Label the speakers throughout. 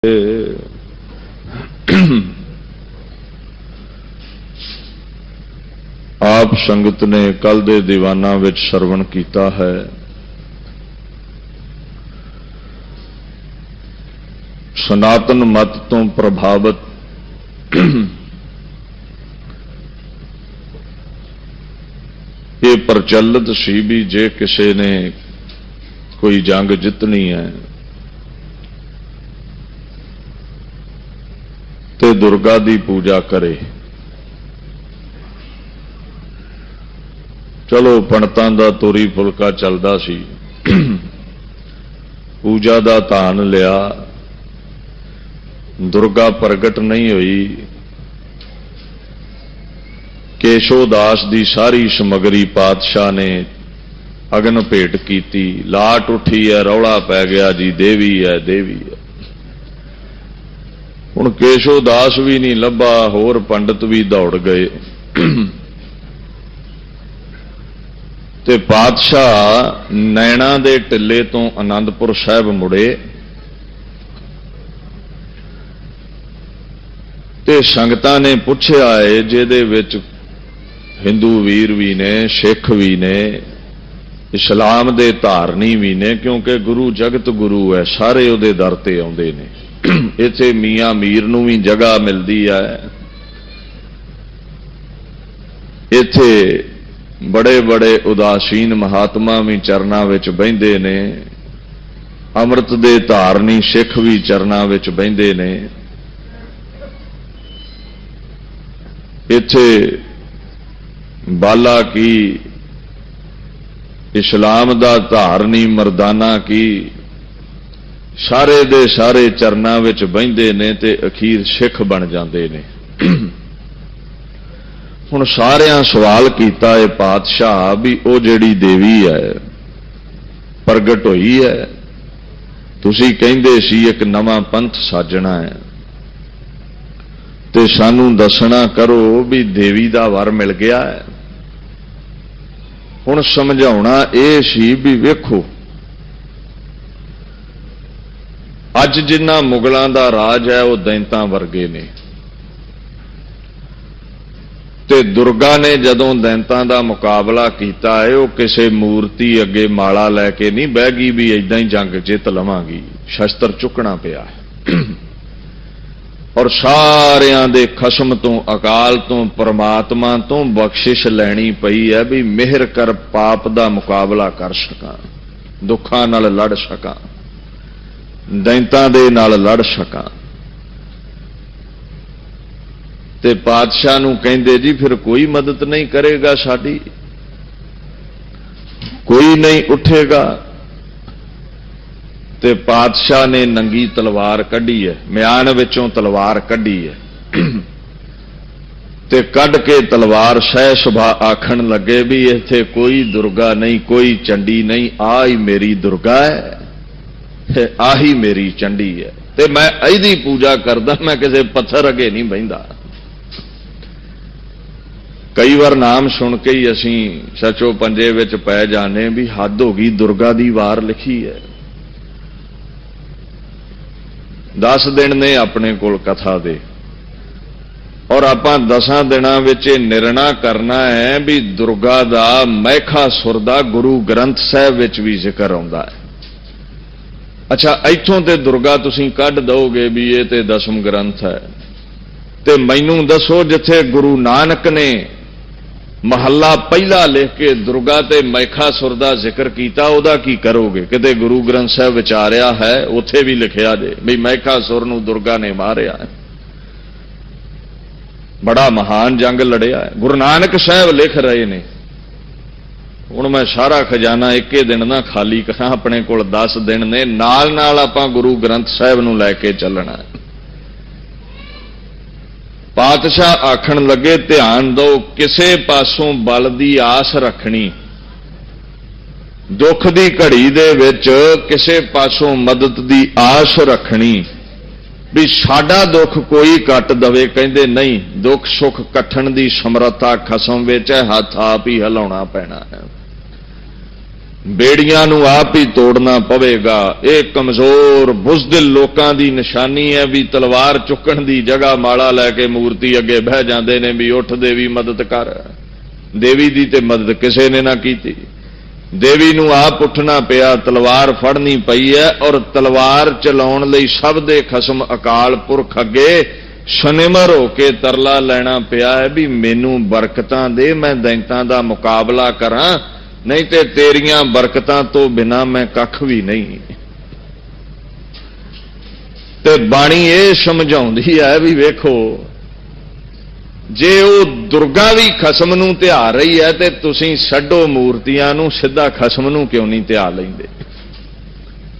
Speaker 1: आप संगत ने कल दे दीवाना विच श्रवण कीता है। सनातन मत तो प्रभावित ये प्रचलित सी भी जे किसी ने कोई जंग जितनी है ते दुर्गा दी पूजा करे। चलो पंडितां दा तोरी फुलका चलदा सी, पूजा दा धान लिया, दुर्गा प्रगट नहीं हुई। केशोदास दी सारी समगरी पातशाह ने अगन भेट कीती, लाट उठी है, रौला पै गया जी देवी है देवी है। हुण केशोदास भी नहीं लभा, होर पंडित भी दौड़ गए ते पातशाह नैणा दे टिल्ले तो आनंदपुर साहिब मुड़े ते संगतां ने पुछया है जिहदे विच हिंदू वीर भी ने, सिख भी ने, इस्लाम दे धारनी भी ने, क्योंकि गुरु जगत गुरु है, सारे उहदे दर ते आउंदे ने। इत्थे मियां मीर नूं भी जगह मिलदी है, इत्थे बड़े बड़े उदासीन महात्मा भी चरनां विच बहिंदे ने, अमृत दे धारनी सिख भी चरनां विच बहिंदे ने। इत्थे बाला की इस्लाम दा धारनी मरदाना की सारे दे सारे चरनां विच बहिंदे ने ते अखीर सिख बन जांदे ने। हुण सारियां सवाल कीता है पातशाह भी वो जिहड़ी देवी है प्रगट होई है, तुसीं कहिंदे सी एक नवां पंथ साजना है ते सानूं दसना करो भी देवी दा वर मिल गया है। हुण समझाउणा ये सी भी वेखो अज जिन्ना मुगलों का राज है वह दैंतां वर्गे ने ते दुर्गा ने जदों दैंतां का मुकाबला किया है वह किसी मूर्ति अगे माला लैके नहीं बह गई भी इदां ही जंग जित लवांगी, शस्त्र चुकना पिया है। और सारियां दे खसम तो अकाल तो परमात्मा तो बख्शिश लैनी पई है भी मेहर कर पाप का मुकाबला कर सकां, दुखां नाल लड़ सकां, दैंतां दे नाल लड़ सकां। ते पातशाह नूं कहिंदे जी फिर कोई मदद नहीं करेगा साडी, कोई नहीं उठेगा। ते पातशाह ने नंगी तलवार कढ़ी है, म्यान विचों तलवार कढ़ी है ते कढ़ के तलवार सह सुभा आखण लगे भी इत्थे कोई दुर्गा नहीं, कोई चंडी नहीं, आ ही मेरी दुर्गा है, आही मेरी चंडी है ते मैं ऐदी पूजा करदा, मैं किसी पत्थर अगे नहीं बहिंदा। कई बार नाम सुन के ही असीं सचो पंजे विच पै जाने भी हद हो गई, दुर्गा दी वार लिखी है। 10 दिन ने अपने कोल कथा दे और आपां 10 दिनां विच निर्णय करना है भी दुर्गा दा मैखासुर दा गुरु ग्रंथ साहिब विच भी जिक्र आउंदा है। अच्छा इत्थों ते दुर्गा तुसीं कढ दोगे भी ये ते 10वें ग्रंथ है ते मैनूं दसो जिथे गुरु नानक ने महला पहला लिख के दुर्गा ते मैखासुर दा जिक्र कीता उहदा की करोगे? किते गुरु ग्रंथ साहिब विचारिया है उत्थे भी लिखिया जे भी मैखासुर नूं दुर्गा ने मारिया है, बड़ा महान जंग लड़िया है। गुरु नानक साहिब लिख रहे ने। हुण मैं सारा खजाना एक दिन ना खाली करा, अपने कोल 10 दिन ने, नाल नाल आपां गुरु ग्रंथ साहिब नूं लैके चलना है। पातशाह आखण लगे ध्यान दो, किसे पासों बल दी आस रखनी, दुख दी घड़ी दे विच किसे पासों मदद दी आस रखनी भी साडा दुख कोई कट दवे। कहंदे नहीं, दुख सुख कट्ठण दी समर्था खसम विच है, हथ आप ही हिलाउणा पैना है। बेड़ियां नूं आप ही तोड़ना पवेगा। ये कमजोर बुज़दिल लोकां दी निशानी है भी तलवार चुकण दी जगह माड़ा लैके मूर्ति अगे बह जांदे ने भी उठ देवी मदद कर। देवी दी ते मदद किसी ने ना की। देवी नूं आप उठना पिया, तलवार फड़नी पई है और तलवार चलाउण लई सब दे खसम अकाल पुरख अगे शनिमर होके तरला लेना पिया है भी मैनू बरकतां दे, मैं दैंतां दा मुकाबला करां, नहीं ते तेरियां बरकतां तो बिना मैं कख भी नहीं। ते बाणी ये समझाउंदी है भी वेखो जे वो दुर्गा भी खसम नूं ध्या रही है तो तुसीं छड्डो मूर्तियां नूं, सीधा खसम नूं क्यों नहीं ध्या लैंदे,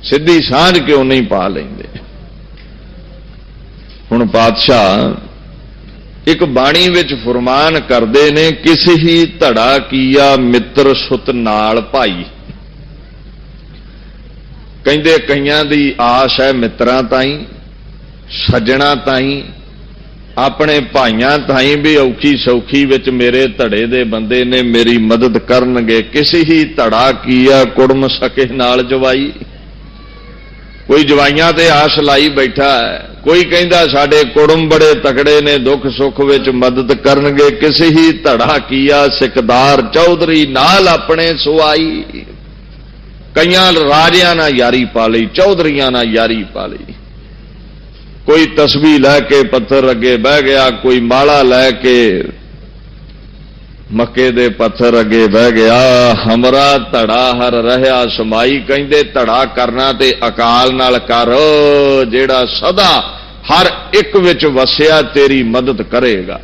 Speaker 1: सीधी सांझ क्यों नहीं पा लैंदे। हुण पातशाह एक बाणी विच फरमान करदे ने, किसी ही धड़ा कीया मित्र सुत नाल भाई। कहंदे कईयां दी आस है मित्रां ताईं, सज्जणा ताईं, अपने भाइयां ताईं भी औखी सौखी विच मेरे धड़े दे बंदे ने मेरी मदद करनगे। किसी ही धड़ा कीया कुड़म सके नाल जवाई। कोई जवाइयां ते आस लाई बैठा है, कोई कहंदा साडे कुड़म बड़े तकड़े ने दुख सुख विच मदद करनगे। किसी ही धड़ा कीया सिकदार चौधरी नाल अपने सुआई। कईयां राजियां नाल यारी पा लई, चौधरियां नाल यारी पा लई। कोई तस्बीह लैके पत्थर अगे बह गया, कोई माला लैके मक्के दे पत्थर अगे बह गया। हमरा धड़ा हर रहा समाई। कहंदे धड़ा करना ते अकाल नाल कर, जेड़ा सदा हर एक विच वसिया तेरी मदद करेगा।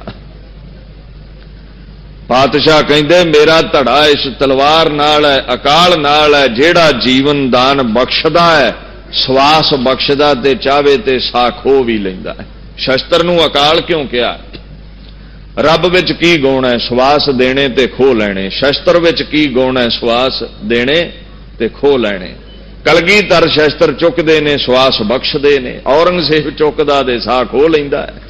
Speaker 1: पातशाह कहंदे मेरा धड़ा इस तलवार नाल है, अकाल नाल है, जेड़ा जीवन दान बख्शदा है, सवास बख्शदा ते चाहे ते सा खो भी लैंदा है। शस्त्र नूं अकाल क्यों कहा? रब विच की गुण है? सवास देने ते खो लैणे। शस्त्र विच की गुण है? सवास देने ते खो लैणे। कलगीधर शस्त्र चुकदे ने, सवास बख्शदे ने। औरंगजेब चुकदा ते सा खो लैंदा है।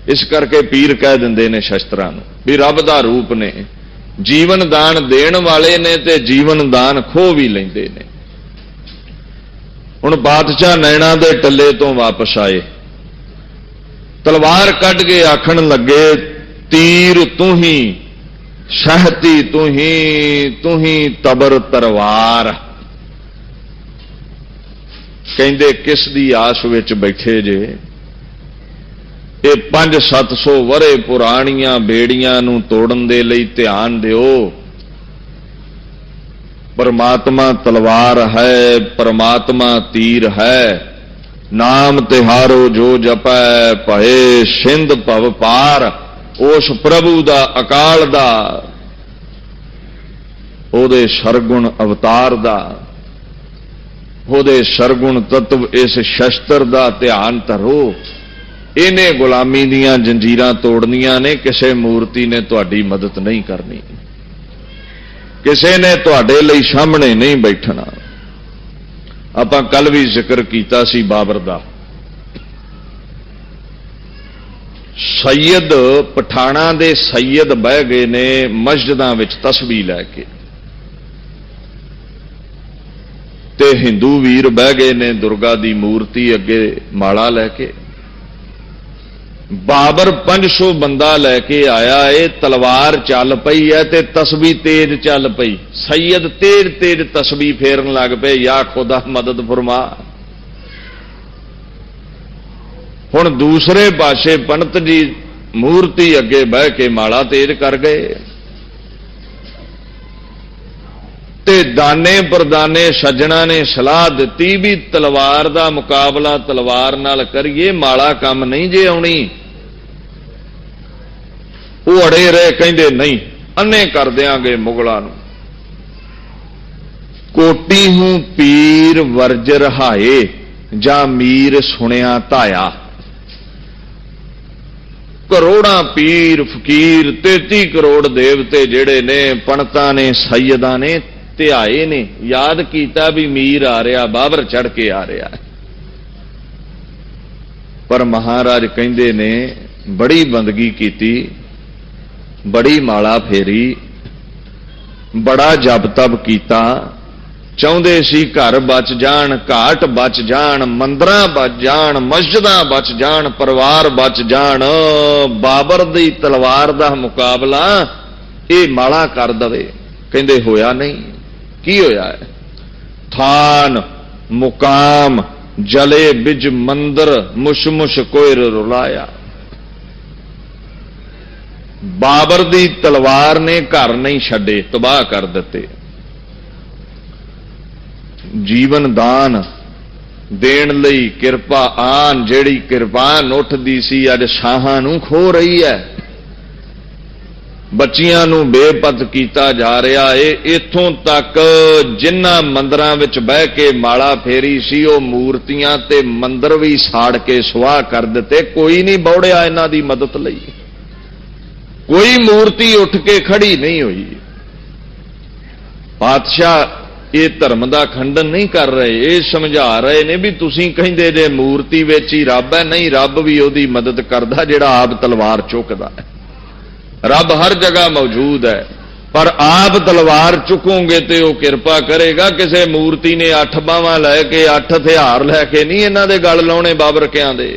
Speaker 1: इस करके पीर कह दिंदे ने शस्त्रां नूं भी रब दा रूप ने, जीवन दान देण वाले ने ते जीवन दान खो भी लैंदे ने। हुण बादशाह नैणा दे टल्ले तो वापस आए, तलवार कढ के आखण लगे तीर तू ही, शहती तू ही तबर तरवार। कहंदे किस दी आस विच बैठे जे? ये 500-700 वरे पुराणियां बेड़ियां नूं तोड़न दे लई ध्यान दिओ। परमात्मा तलवार है, परमात्मा तीर है। नाम तिहारो जो जपै भये सिंध भव पार। उस प्रभु दा अकाल दा, ओदे सरगुण अवतार दा, ओदे सरगुण तत्व इस शस्त्र दा ध्यान धरो। इन्हें गुलामी दीयां जंजीरां तोड़नियां ने, किसी मूर्ति ने तुहाडी मदद नहीं करनी, किसी ने तुहाडे लई सामने नहीं बैठना। आपां कल भी जिक्र कीता सी बाबर दा। सैयद पठाणा दे सैयद बह गए ने मस्जिदां विच तस्बीह लैके, ते हिंदू वीर बह गए ने दुर्गा दी मूर्ति अगे माला लैके। बाबर 500 बंदा लैके आया है, तलवार चल पई है ते तस्बीह तेज चल पई। सैयद तेज तेज तस्बीह फेरन लग पे, या खुदा मदद फरमा। हुण दूसरे पासे पंडित जी मूर्ति अगे बह के माला तेज कर गए, ते दाने परदाने सज्जणा ने सलाह दी भी तलवार दा मुकाबला तलवार नाल करिए, माला काम नहीं जे आउणी। वो अड़े रहे, कहंदे नहीं अन्ने कर देंगे मुगलों नूं। कोटी हूं पीर वर्ज रहाए, जा मीर सुनिया धाया। करोड़ां पीर फकीर 33 करोड़ देवते जेड़े ने पंडितां ने सैयदां ने ध्याए ने, याद कीता भी मीर आ रहा, बाबर चढ़ के आ रहा है। पर महाराज कहंदे ने बड़ी बंदगी कीती, बड़ी माला फेरी, बड़ा जप तप कीता, चाहुंदे सी घर बच जाण, घाट बच जाण, मंदिरां बच जाण, मस्जिदां बच जाण, परिवार बच जाण। बाबर दी तलवार दा मुकाबला ये माड़ा कर दवे। कहंदे होया नहीं। की होया है? थान मुकाम जले बिज मंदिर, मुश मुश कोयर रुलाया। बाबर दी तलवार ने घर नहीं छड्डे, तबाह कर दिते। जीवन दान देण लई किरपा आन, जेड़ी किरपान उठदी सी अज शाहां नूं खो रही है। बच्चियां नूं बेपत कीता जा रहा है। इथों तक जिन्हां मंदिरां विच बह के माला फेरी सी, वो मूर्तियां ते मंदिर भी साड़ के सुआह कर दिते। कोई नहीं बौड़िया इन्हां दी मदद लई, कोई मूर्ति उठ के खड़ी नहीं हुई। पातशाह ये धर्म का खंडन नहीं कर रहे, ये समझा रहे ने भी तुसीं कहिंदे जे मूर्ति विच ही रब है। नहीं, रब भी उहदी मदद करदा जिहड़ा आप तलवार चुकदा है। रब हर जगह मौजूद है, पर आप तलवार चुकोगे तो वह किरपा करेगा। किसी मूर्ति ने 8 बावां लैके 8 हथियार लैके नहीं इन्हां दे गल लाउणे बाबरकियां दे।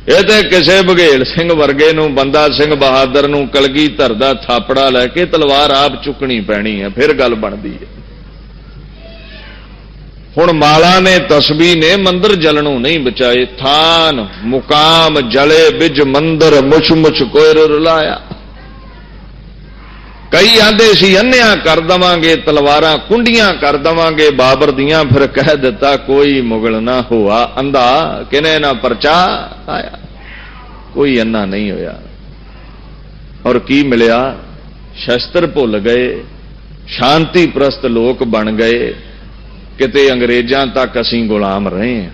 Speaker 1: ये तो किसी बघेल सिंह वर्गे नूं, बंदा सिंह बहादुर नूं कलगीधर दा थापड़ा लैके तलवार आप चुकनी पैनी है, फिर गल बनदी है। हुण माला ने तस्बी ने मंदिर जलनों नहीं बचाए। थान मुकाम जले बिज मंदिर, मुछ मुछ कोयर रुलाया। कई आंदे सी अन्निया कर दवांगे, तलवारां कुंडियां कर दवांगे बाबर दियां। फिर कह दिता कोई मुगल ना हुआ अंधा, किने ना परचा आया। कोई अन्ना नहीं होया। और की मिलिया? शस्त्र भुल गए, शांति प्रस्त लोक बन गए। किते अंग्रेजां तक असीं गुलाम रहे हैं।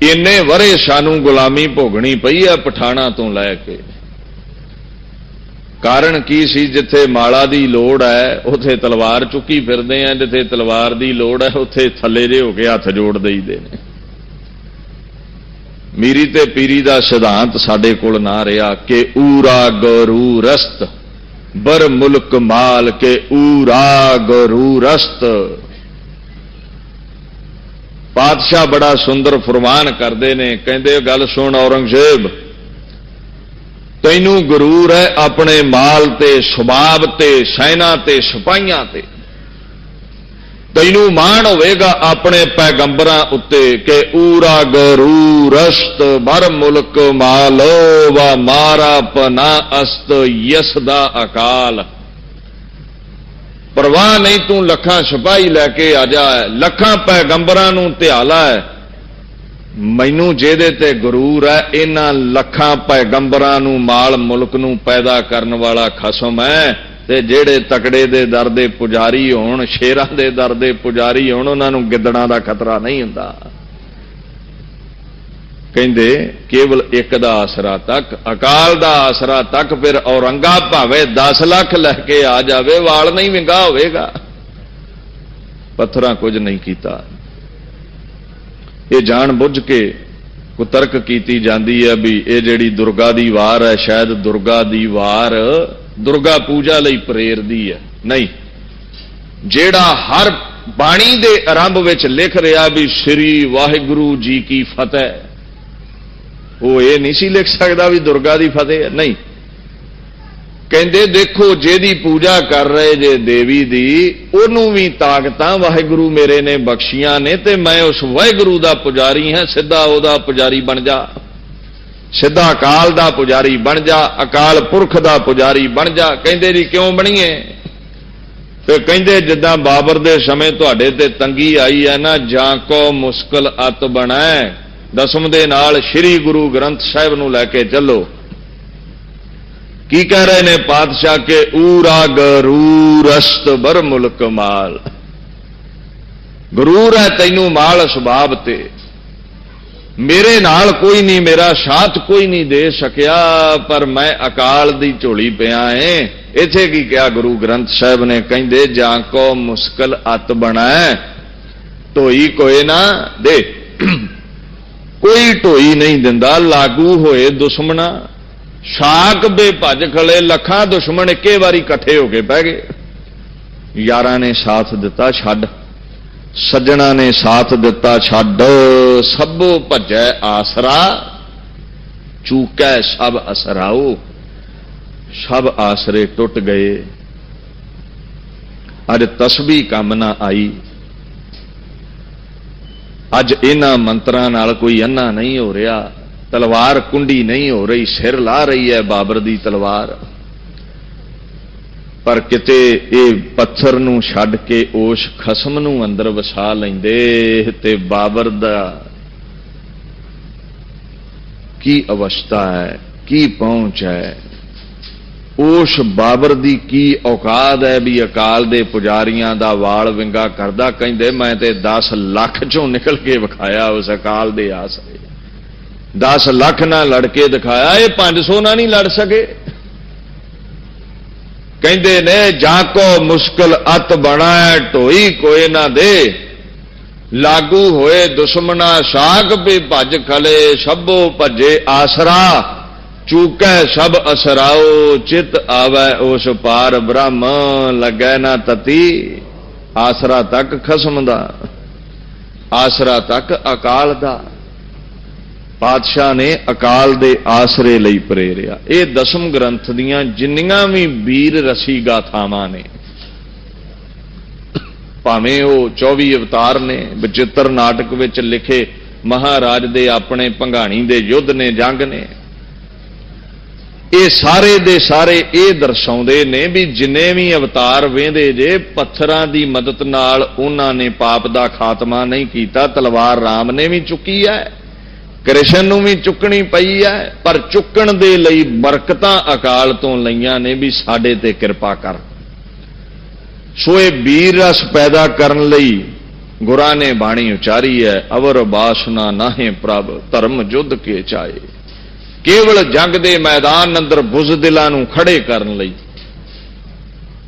Speaker 1: इन्ने वरे सानू गुलामी भोगनी पई है पठाणा तो लैके। कारण की सी? जिथे माला दी लोड़ है उथे तलवार चुकी फिरदे हैं, जिथे तलवार दी लोड़ है उथे थल्ले जे हो के हथ जोड़ देईदे ने। मीरी ते पीरी दा सिद्धांत साडे कोल ना रहा कि ऊरा गरू रस्त बर मुल्क माल के ऊरा गरूरस्त। पातशाह बड़ा सुंदर फरमान करते ने, कहते गल सुन औरंगजेब, तैनू गरूर है अपने माल ते, सुबाब ते, सैना ते, सिपाहियां ते। तैनू मान होवेगा अपने पैगंबरां उत्ते कि ऊरा गरूरस्त बर मुल्क मालो व मारा पना अस्त यसदा अकाल। परवाह नहीं, तू लखां सिपाही लैके आ जा, लखां पैगंबरां नूं ध्याला है। मैनू जेदे ते गरूर है इन्हां लखां पैगंबरां नूं माल मुल्क नूं पैदा करन वाला खसम है। ते जेड़े तकड़े दे दर दे पुजारी होण, शेरां दे दर दे पुजारी होण, उन्हां नूं गिद्दड़ां दा खतरा नहीं हुंदा। कहंदे केवल एक दा आसरा तक, अकाल दा आसरा तक। फिर औरंगा भावे 10 लाख लैके आ जावे, वाल नहीं विंगा होवेगा। पत्थरां कुछ नहीं कीता। ये जान बुझ के कुतर्क कीती जाती है भी ये जिहड़ी दुर्गा दी वार है, शायद दुर्गा दी वार दुर्गा पूजा लई प्रेरदी है। नहीं, जेड़ा हर बाणी दे आरंभ विच लिख रहा भी श्री वाहिगुरु जी की फतेह, वो ये नहीं सी लिख सकता भी दुर्गा दी फतेह है। नहीं, कहंदे देखो जेदी पूजा कर रहे जे देवी दी, ओनू भी ताकतां वाहिगुरु मेरे ने बख्शियां ने, ते मैं उस वाहिगुरु दा पुजारी हां। सिद्धा ओदा पुजारी बन जा, सिद्धा अकाल दा पुजारी बन जा, अकाल पुरख दा पुजारी बन जा। कहंदे जी क्यों बणीए? ते कहंदे जिद्दां बाबर दे समय तुहाडे ते तंगी आई है ना, जां को मुश्किल अत बनाए, दसम दे नाल श्री गुरु ग्रंथ साहिब नूं लैके चलो। की कह रहे ने पातशाह के ऊरा गरूरस्त बर मुल्क माल। गरूर है तैनू माल सुभाव ते, मेरे नाल कोई नहीं, मेरा साथ कोई नहीं दे सकिया, पर मैं अकाल दी झोली पिया है। इथे की क्या गुरु ग्रंथ साहिब ने? कहंदे जां को मुश्किल अत बनाए, ढोई कोई ना दे। कोई ढोई नहीं दिंदा, लागू होए दुश्मना शाक बे भज खले, लखां दुश्मन इक्के वारी इकट्ठे होके बह गए। यारां ने साथ दिता छड्ड, सज्जणा ने साथ दिता छड्ड, सबो भजै आसरा, चूकै सब असराओ। सब आसरे टुट गए। अज तस्बी काम ना आई। अज इन्हां मंत्रां नाल कोई अन्ना नहीं हो रहा, तलवार कुंडी नहीं हो रही, सिर ला रही है बाबर दी तलवार। पर किते ये पत्थर नूं छड्ड के उस खसम नूं अंदर वसा लैंदे ते बाबर दा की अवस्था है, की पहुंच है, उस बाबर दी की औकात है भी अकाल दे पुजारियां दा वाल विंगा करदा कहंदे मैं ते 10 लाख चों निकल के विखाया उस अकाल दे आसरे। 10 लाख ना लड़के दिखाया, ये 500 ना नहीं लड़ सके। कहंदे ने जाको मुश्किल अत बनाए ढोई कोई ना दे, लागू होए दुश्मना शाक भी भज खले, सबो भजे आसरा, चूकै सब असराओ। चित आवै उस पार ब्रह्म, लगै ना तती। आसरा तक खसम दा, आसरा तक अकाल दा। पातशाह ने अकाल दे आसरे लई प्रेरिया। ये दसम ग्रंथ दियां जिन्नियां भी वीर रसी गाथावां ने, भावें वो 24 अवतार ने, बचित्र नाटक विच लिखे महाराज दे अपने भंगाणी दे युद्ध ने, जंग ने, ये सारे दे सारे ये दर्शाउंदे ने भी जिन्ने भी अवतार वेंदे जे पत्थरां दी मदद नाल उन्हां ने पाप दा खात्मा नहीं कीता। तलवार राम ने भी चुकी है, कृष्ण नूं भी चुकनी पई है, पर चुकण दे लई बरकतां अकाल तो लईआं ने भी साडे ते किरपा कर। सो ये वीर रस पैदा करन लई गुरां ने बाणी उचारी है, अवर बासना नाहे प्रभ धर्म युद्ध के चाए। केवल जंग दे मैदान अंदर बुज़दिलां नूं खड़े करन लई,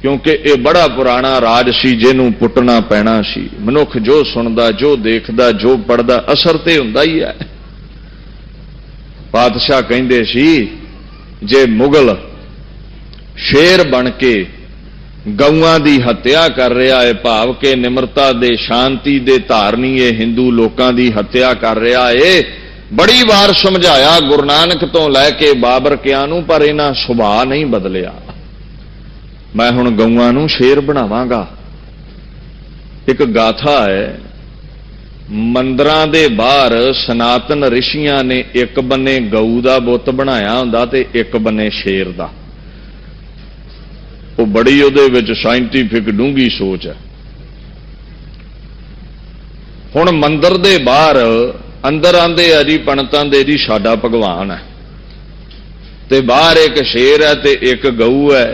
Speaker 1: क्योंकि ये बड़ा पुराना राज सी जिहनूं पुटना पैना सी। मनुख जो सुनदा, जो देखदा, जो पढ़दा, असर ते हुंदा ही है। पातशाह कहंदे सी जे मुगल शेर बन के गऊआं दी हत्या कर रहा है, भाव के निमरता दे शांति दे धारनी है हिंदू लोकां दी हत्या कर रहा है। बड़ी बार समझाया गुरु नानक तो लैके बाबर कियां नूं, पर इन्हां सुभाਅ नहीं बदलिया। मैं हुण गऊआं नूं शेर बनावांगा। एक गाथा है, मंदिरां दे बाहर सनातन ऋषियां ने एक बन्ने गऊ दा बुत बनाया हुंदा ते एक बन्ने शेर दा। वो बड़ी उहदे विच साइंटिफिक डूंगी सोच है। हुण मंदिर दे बाहर अंदर आंदे आ जी पंडितां दे जी साडा भगवान है, ते बाहर एक शेर है ते एक गऊ है।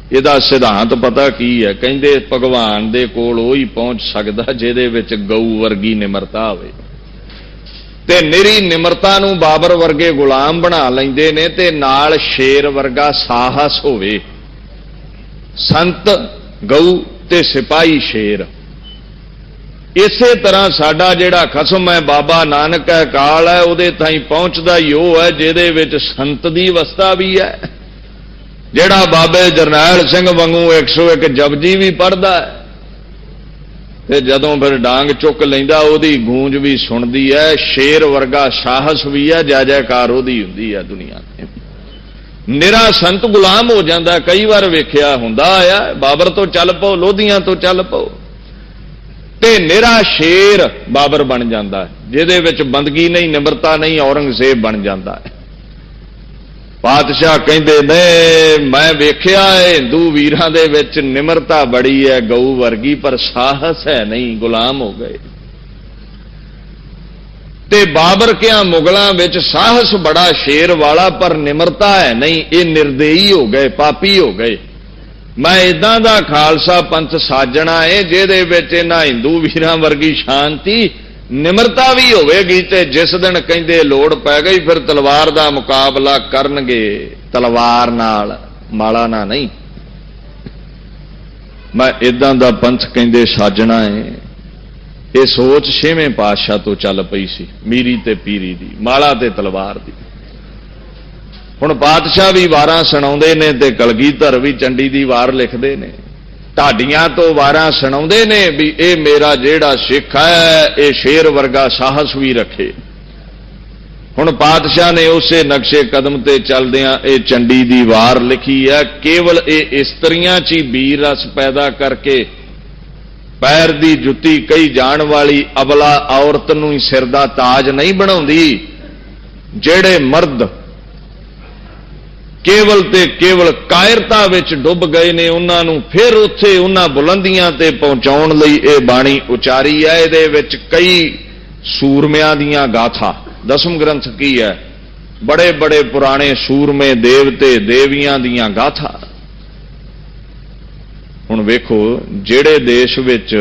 Speaker 1: ਇਹਦਾ सिद्धांत पता की है, ਕਹਿੰਦੇ भगवान दे कोल ਉਹ ਹੀ पहुंच सकदा ਜਿਹਦੇ ਵਿੱਚ गऊ वर्गी निमरता होवे। ते निरी निमरता नूं बाबर वर्गे गुलाम बना लैंदे ने ते नाल शेर वर्गा साहस होवे। संत गऊ ते सिपाही शेर। इसे तरह साडा जिहड़ा खसम है बाबा नानक है, काल है, ਉਹਦੇ ਤਾਈਂ पहुंचदा ही ਉਹ है ਜਿਹਦੇ ਵਿੱਚ संत दी अवस्था भी है। ਜਿਹੜਾ बाबे जरनैल सिंह वांगू 101 जपजी भी पढ़दा है, ते जदों फिर डांग चुक लैंदा ਉਹਦੀ गूंज भी सुनदी है। शेर वर्गा साहस भी है, जय जयकार ਉਹਦੀ ਹੁੰਦੀ है दुनिया ते। निरा संत गुलाम हो जाता। कई बार वेख्या हुंदा आया, बाबर तो चल पो, लोधियां तो चल पो, ते निरा शेर बाबर बन जाता है, जिहदे विच बंदगी नहीं, निमरता नहीं, औरंगजेब बन जाता है। पातशाह कहंदे ने मैं वेख्या है हिंदू वीरां दे विच निमरता बड़ी है गऊ वर्गी, पर साहस है नहीं, गुलाम हो गए। ते बाबर क्या मुगलों विच साहस बड़ा शेर वाला, पर निमरता है नहीं, ये निर्दयी हो गए, पापी हो गए। मैं इदां दा खालसा पंथ साजना है जिहदे विच इन्हां हिंदू वीरां वर्गी शांति निमरता भी होवेगी। ते जिस दिन कहंदे लोड़ पै गई फिर तलवार दा मुकाबला करनगे, तलवार नाल, माला ना नहीं। मैं इदां दा पंथ कहंदे साजना है। ये सोच 6वें पातशाह तो चल पई सी, मीरी ते पीरी दी, माला ते तलवार दी। हुण पातशाह भी वारां सुणाउंदे ने ते कलगीधर भी चंडी दी वार लिखदे ने। ढाडियां तो वारां सुणाउंदे ने भी ये मेरा जिहड़ा सिख है ये शेर वर्गा साहस भी रखे। हुण पातशाह ने उसे नक्शे कदम ते चलदियां ये चंडी दी वार लिखी है। केवल ये इस्त्रियां च ही वीर रस पैदा करके पैर दी जुत्ती कही जाण वाली अबला औरत नूं ही सिर दा ताज नहीं बनाउंदी। जेड़े मर्द केवल ते केवल कायरता विच डुब गए ने उन्हां नूं फिर उत्थे उन्हां बुलंदियां ते पहुंचाउण लई ये बाणी उचारी है। इहदे विच कई सूरमियां दीयां गाथा, दसम ग्रंथ की है, बड़े बड़े पुराने सूरमे देवते देवियां दीयां गाथा। हुण वेखो जेड़े देश विच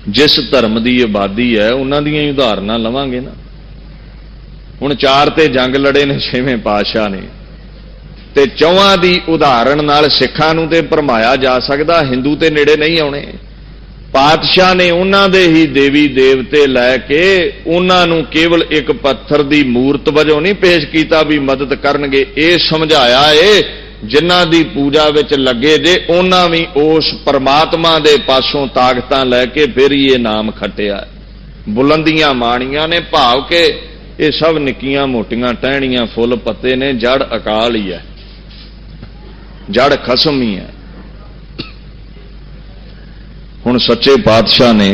Speaker 1: जिस धर्म की आबादी है उन्हां दीयां ही उदाहरणां लवांगे ना। हुण 4 ते जंग लड़े ने 6वें पातशाह ने ते 4 दी उदाहरण नाल सिखां नूं ते भरमाया जा सकदा, हिंदू ते नेड़े नहीं आउणे। पातशाह ने उन्हां दे ही देवी देवते लैके उन्हां नूं केवल एक पत्थर दी मूर्त वजों नहीं पेश कीता भी मदद करनगे, ये समझाया है जिन्हां दी पूजा विच लगे जे उन्हां भी उस परमात्मा दे पासों ताकतां लैके फिर ही ये नाम खटिया। बुलंदियां माणियां ने भाव के ये सब निक्कियां मोटियां टहनियां फुल पत्ते ने, जड़ अकाल ही है, जड़ खसम ही है। हुण सच्चे पातशाह ने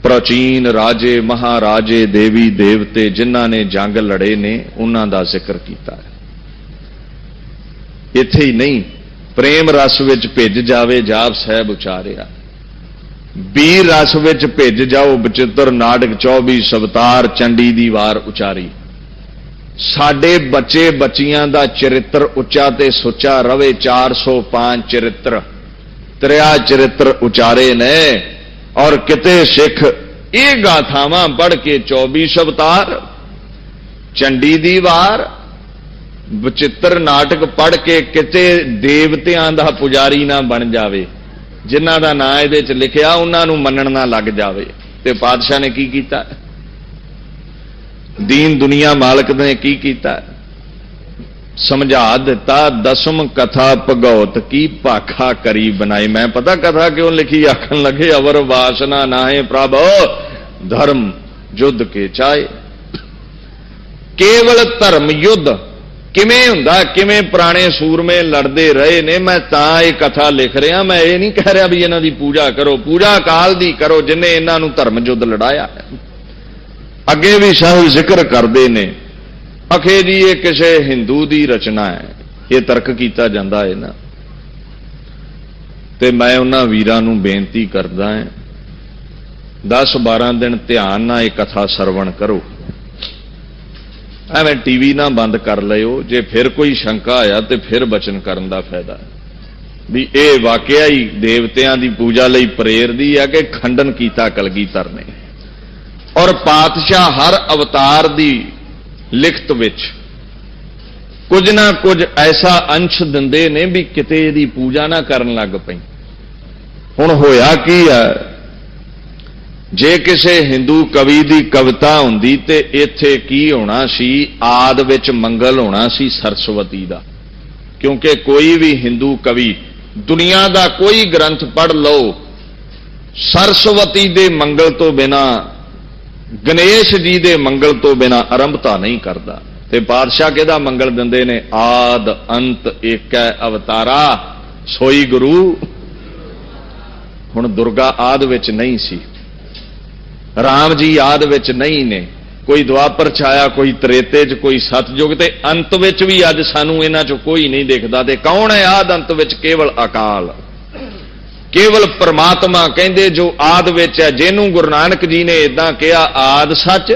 Speaker 1: प्राचीन राजे महाराजे देवी देवते जिन्हां ने जंग लड़े ने उन्हां दा जिक्र कीता है। इत्थे ही नहीं, प्रेम रस विच भिज जावे जाप साहब उचारिया, वीर रस विच भिज जाओ बचित्र नाटक 24 अवतार चंडी दी वार उचारी। साडे बच्चे बच्चियां दा चरित्र उच्चा ते सुच्चा रवे। 405 चरित्र 53 चरित्र उचारे ने और किते सिख ये गाथावां पढ़ के 24 अवतार चंडी दी वार बचित्र नाटक पढ़ के किते देवतियां दा पुजारी ना बन जावे, जिन्हां दा नां इहदे च लिखिया उन्हां नूं मन्नण ना लग जावे। ते पातशाह ने की कीता? दीन दुनिया मालक ने की कीता? समझा दिता। दसम कथा भगौत की भाखा करी बनाई। मैं पता कथा क्यों लिखी, आखन लगे अवर वासना नाहे प्रभ धर्म युद्ध के चाहे। केवल धर्म युद्ध किवें हुंदा, किवें पुराने सूरमे लड़ते रहे ने, मैं तां ये कथा लिख रहा। मैं ये नहीं कह रहा भी इन्हां दी पूजा करो, पूजा अकाल दी करो जिन्हें इन्हां नूं धर्म युद्ध लड़ाया। अगे भी साहब जिक्र करते ने, अखे जी ये किसी हिंदू की रचना है, ये तर्क किया जाता है ना। ते मैं उन्हां वीरां नूं बेनती करदा है 10-12 दिन ध्यान नाल ये कथा सरवण करो। एवें टीवी ना बंद कर लियो, जे फिर कोई शंका आया तो फिर बचन करन दा फायदा भी ये वाकया ही देवतियां दी पूजा लई प्रेरदी है कि खंडन कीता कलगीधर ने। और पातशाह हर अवतार दी लिखत विच कुछ ना कुछ ऐसा अंश दिंदे ने भी किते दी पूजा ना करन लग पई। हुण होया की है, जे किसी हिंदू कवि की कविता हुंदी ते इत्थे की होना सी, आद विच मंगल होना सी सरस्वती दा। क्योंकि कोई भी हिंदू कवि दुनिया का कोई ग्रंथ पढ़ लो, सरस्वती दे मंगल तो बिना, गणेश जी दे मंगल तो बिना आरंभता नहीं करता। ते पातशाह किहदा मंगल दिंदे ने? आद अंत एक है अवतारा सोई गुरु। हुण दुर्गा आद विच नहीं सी, राम जी आद विच नहीं ने, कोई द्वापर छाया, कोई त्रेते च, कोई सतयुग, ते अंत विच भी अज सानू इन्हां चों कोई नहीं दिखदा। ते कौन है आद अंत विच? केवल अकाल, केवल परमात्मा कहंदे जो आद विच है। जिन्हों गुरु नानक जी ने इदां कहा आद सच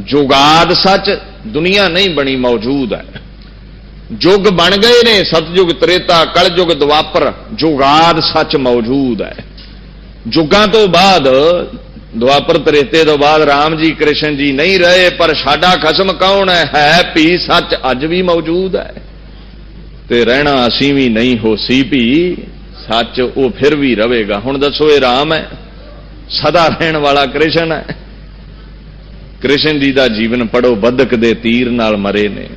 Speaker 1: जुगाद सच, दुनिया नहीं बनी मौजूद है। युग बन गए ने, सतयुग त्रेता कलयुग द्वापर, जुगाद सच मौजूद है। युगां तो बाद द्वापर त्रेते तो बाद राम जी कृष्ण जी नहीं रहे, पर साडा खसम कौन है भी सच अज भी मौजूद है। ते रहना असीं भी नहीं हो सी भी सच वो फिर भी रहेगा। हुण दसो ये राम है, सदा रहन वाला कृष्ण है। कृष्ण जी का जीवन पढ़ो, बदक दे तीर नाल मरे ने।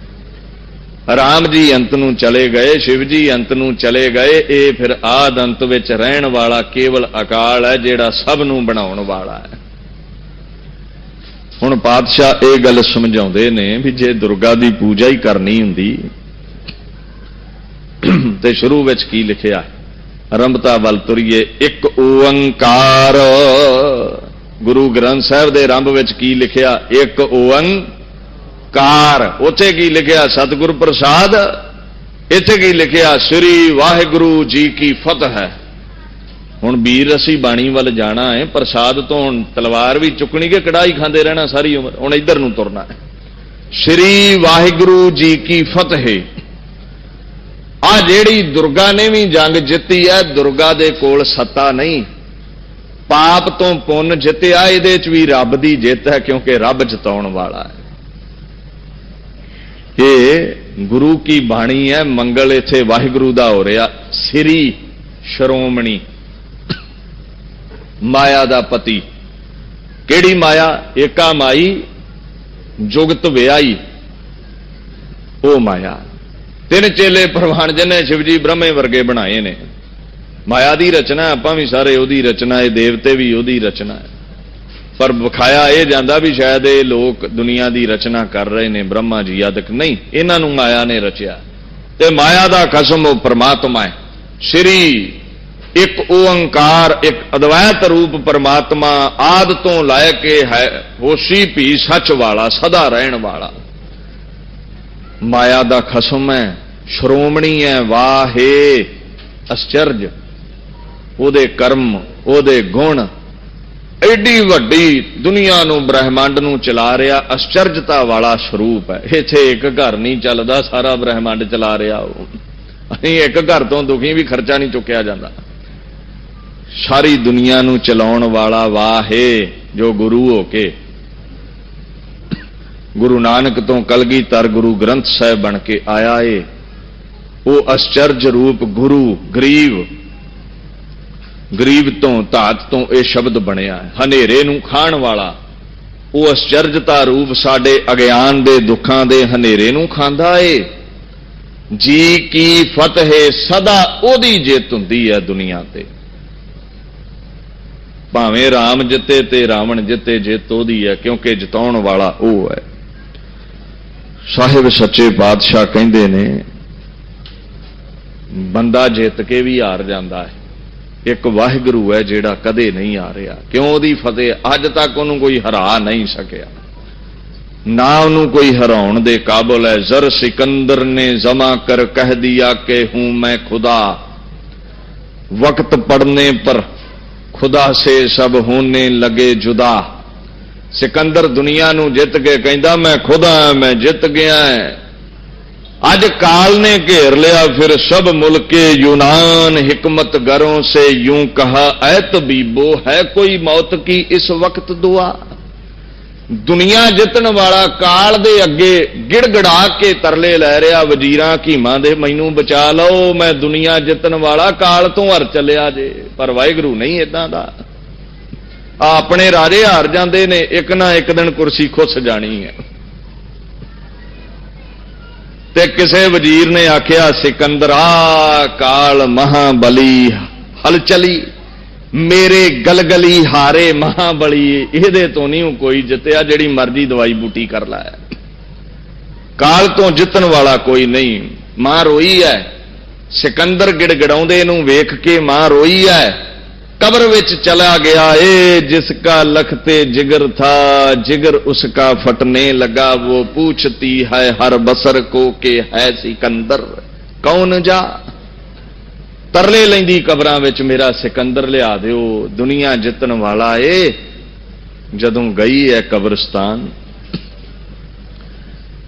Speaker 1: राम जी अंत नूं चले गए, शिव जी अंत नूं चले गए। ये फिर आद अंत विच रहण वाला केवल अकाल है, जिहड़ा सब नूं बनाउण वाला है। हुण पातशाह ये गल समझाउंदे ने भी जे दुर्गा की पूजा ही करनी हुंदी ते शुरू विच की लिखिया, आरंभता वल तुरीए एक ओंकार। गुरु ग्रंथ साहिब दे आरंभ विच की लिखिया, एक ओंकार। उत्थे की लिखिया, सतगुर प्रसाद। इत्थे की लिखिया, श्री वाहिगुरु जी की फतह है। हुण वीर असी बाणी वल जाना है, प्रसाद तो हुण तलवार भी चुकनी के कड़ाही खांदे रहना सारी उम्र। हुण इधर नूं तुरना है। श्री वाहिगुरु जी की फतह। आ जेड़ी दुर्गा ने भी जंग जिती है, दुर्गा दे कोल सत्ता नहीं, पाप तो पुन जितया, इहदे च भी रब दी जित है, क्योंकि रब जिताउण वाला है। ये गुरु की बाणी है। मंगल इत्थे वाहिगुरु दा हो रहा। श्री श्रोमणी, माया दा पति। केड़ी माया? एका माई जुगत व्याई, ओ माया। तीन चेले प्रवान जिन्हें शिवजी ब्रह्मे वर्गे बनाए ने। माया की रचना, आपां भी सारे उहदी रचना है, देवते भी उहदी रचना है। पर विखाया यह जाता भी शायद ये लोग दुनिया की रचना कर रहे हैं, ब्रह्मा जी आदक नहीं, इन्हां नूं माया ने रचिया। ते माया का कसम वो परमात्मा है। श्री एक ओंकार, एक अद्वैत रूप परमात्मा, आद तो लैके है होशी भी सच वाला, सदा रहन वाला। माया का खसम है, श्रोमणी है, वाहे आश्चर्य, ओदे कर्म, ओदे गुण। एडी वड्डी दुनिया नूं ब्रह्मांड नूं चला रहा आश्चर्यता वाला स्वरूप है। इत्थे एक घर नहीं चलदा, सारा ब्रह्मांड चला रहा। असीं एक घर तो दुखी भी खर्चा नहीं चुकिया जाता। सारी दुनिया नूं चलाउण वाला वाहे जो गुरु होके गुरु नानक तो कलगीधर गुरु ग्रंथ साहिब बन के आया है। वो आश्चर्य रूप गुरु गरीब, गरीब तो धात तो यह शब्द बनया है। हनेरे नूं खाण वाला वो आश्चर्यता रूप साडे अज्ञान दे दुखां दे हनेरे नूं खांदा है। जी की फतह सदा ओदी जित हुंदी है दुनिया ते। भावें राम जिते ते रावण जिते, जित ओदी है, क्योंकि जिताउण वाला वो है। साहिब सच्चे पातशाह कहंदे ने बंदा जित के भी हार जाता है, एक वाहिगुरु है जिहड़ा कदे नहीं हारिया। क्यों? ओदी फतेह अज तक उन्होंने कोई हरा नहीं सकिया, ना उन्होंने कोई हराउण दे काबिल है। जर सिकंदर ने जमा कर कह दिया कि हूं मैं खुदा, वक्त पड़ने पर खुदा से सब होने लगे जुदा। सिकंदर दुनिया नूं जित के कहंदा मैं खुदा हां, मैं जित गया है। अज काल ने घेर लिया फिर सब मुल्के यूनान, हिकमत गरों से यूं कहा ऐ तबीबो है कोई मौत की इस वक्त दुआ। दुनिया जितन वाला काल दे अगे गिड़गड़ा के तरले लै रहा, वजीरां कीमां दे मैनू बचा लो, मैं दुनिया जितन वाला काल तो हर चलिया जे। पर वाहिगुरू नहीं इदां दा। अपने राजे हार जाते ने, एक ना एक दिन कुर्सी खुस जानी है। ते किसे वजीर ने आख्या सिकंदरा काल महाबली हलचली, मेरे गलगली हारे महाबली, इहदे तो नहीं कोई जितया, जिहड़ी मर्जी दवाई बूटी कर ला। काल तो जितन वाला कोई नहीं। मां रोई है, सिकंदर गिड़गिड़ाउंदे नूं वेख के मां रोई है। कब्र विच चला गया ए जिसका लखते जिगर था, जिगर उसका फटने लगा। वो पूछती है हर बसर को कि है सिकंदर कौन जा। तरले लैंदी कबरां विच मेरा सिकंदर लिया दिओ, दुनिया जितन वाला ए। जदों गई है कब्रस्तान,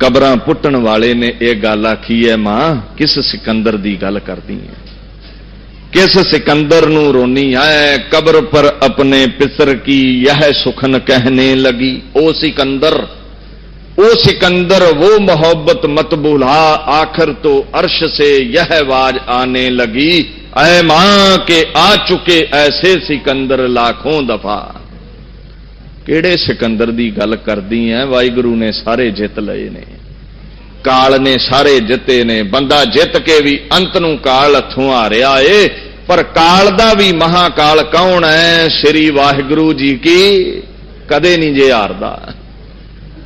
Speaker 1: कबरां पुट्टण वाले ने यह गल आखी है, मां किस सिकंदर दी गल करदी है, किस सिकंदर नूं रोनी है। कब्र पर अपने पितर की यह सुखन कहने लगी, ओ सिकंदर वो मोहब्बत मत भुला। आखिर तो अर्श से यह आवाज आने लगी, ऐ मां के आ चुके ऐसे सिकंदर लाखों दफा। ਕਿਹੜੇ ਸਿਕੰਦਰ ਦੀ ਗੱਲ ਕਰਦੀ ਐ? ਵਾਹਿਗੁਰੂ ਨੇ ਸਾਰੇ ਜਿੱਤ ਲਏ ਨੇ, ਕਾਲ ਨੇ ਸਾਰੇ ਜਿੱਤੇ ਨੇ। ਬੰਦਾ ਜਿੱਤ ਕੇ ਵੀ ਅੰਤ ਨੂੰ ਕਾਲ ਹੱਥੋਂ ਹਾਰਿਆ ਏ, ਪਰ ਕਾਲ ਦਾ ਵੀ ਮਹਾਕਾਲ ਕੌਣ ਹੈ? ਸ੍ਰੀ ਵਾਹਿਗੁਰੂ ਜੀ ਕੀ ਕਦੇ ਨਹੀਂ ਜੇ ਹਾਰਦਾ,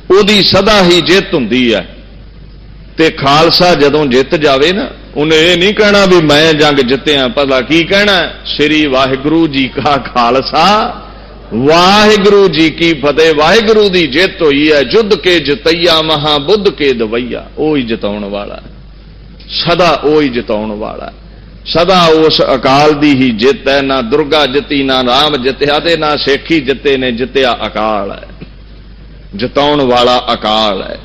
Speaker 1: ਉਹਦੀ ਸਦਾ ਹੀ ਜਿੱਤ ਹੁੰਦੀ ਹੈ। ਤੇ ਖਾਲਸਾ ਜਦੋਂ ਜਿੱਤ ਜਾਵੇ ਨਾ, ਉਹਨੇ ਇਹ ਨਹੀਂ ਕਹਿਣਾ ਵੀ ਮੈਂ ਜੰਗ ਜਿੱਤਿਆ, ਭਲਾ ਕੀ ਕਹਿਣਾ? ਸ੍ਰੀ ਵਾਹਿਗੁਰੂ ਜੀ ਕਾ ਖਾਲਸਾ, ਵਾਹਿਗੁਰੂ ਜੀ ਕੀ ਫਤਿਹ। ਵਾਹਿਗੁਰੂ ਦੀ ਜਿੱਤ ਹੋਈ ਹੈ। ਜੁੱਧ ਕੇ ਜਿਤਈਆ ਮਹਾ ਬੁੱਧ ਕੇ ਦਵਈਆ। ਉਹ ਹੀ ਜਿਤਾਉਣ ਵਾਲਾ, ਸਦਾ ਉਹ ਹੀ ਜਿਤਾਉਣ ਵਾਲਾ, ਸਦਾ ਉਸ ਅਕਾਲ ਦੀ ਹੀ ਜਿੱਤ ਹੈ। ਨਾ ਦੁਰਗਾ ਜਿੱਤੀ, ਨਾ ਰਾਮ ਜਿੱਤਿਆ, ਤੇ ਨਾ ਸੇਖੀ ਜਿੱਤੇ ਨੇ, ਜਿੱਤਿਆ ਅਕਾਲ ਹੈ। ਜਿਤਾਉਣ ਵਾਲਾ ਅਕਾਲ ਹੈ,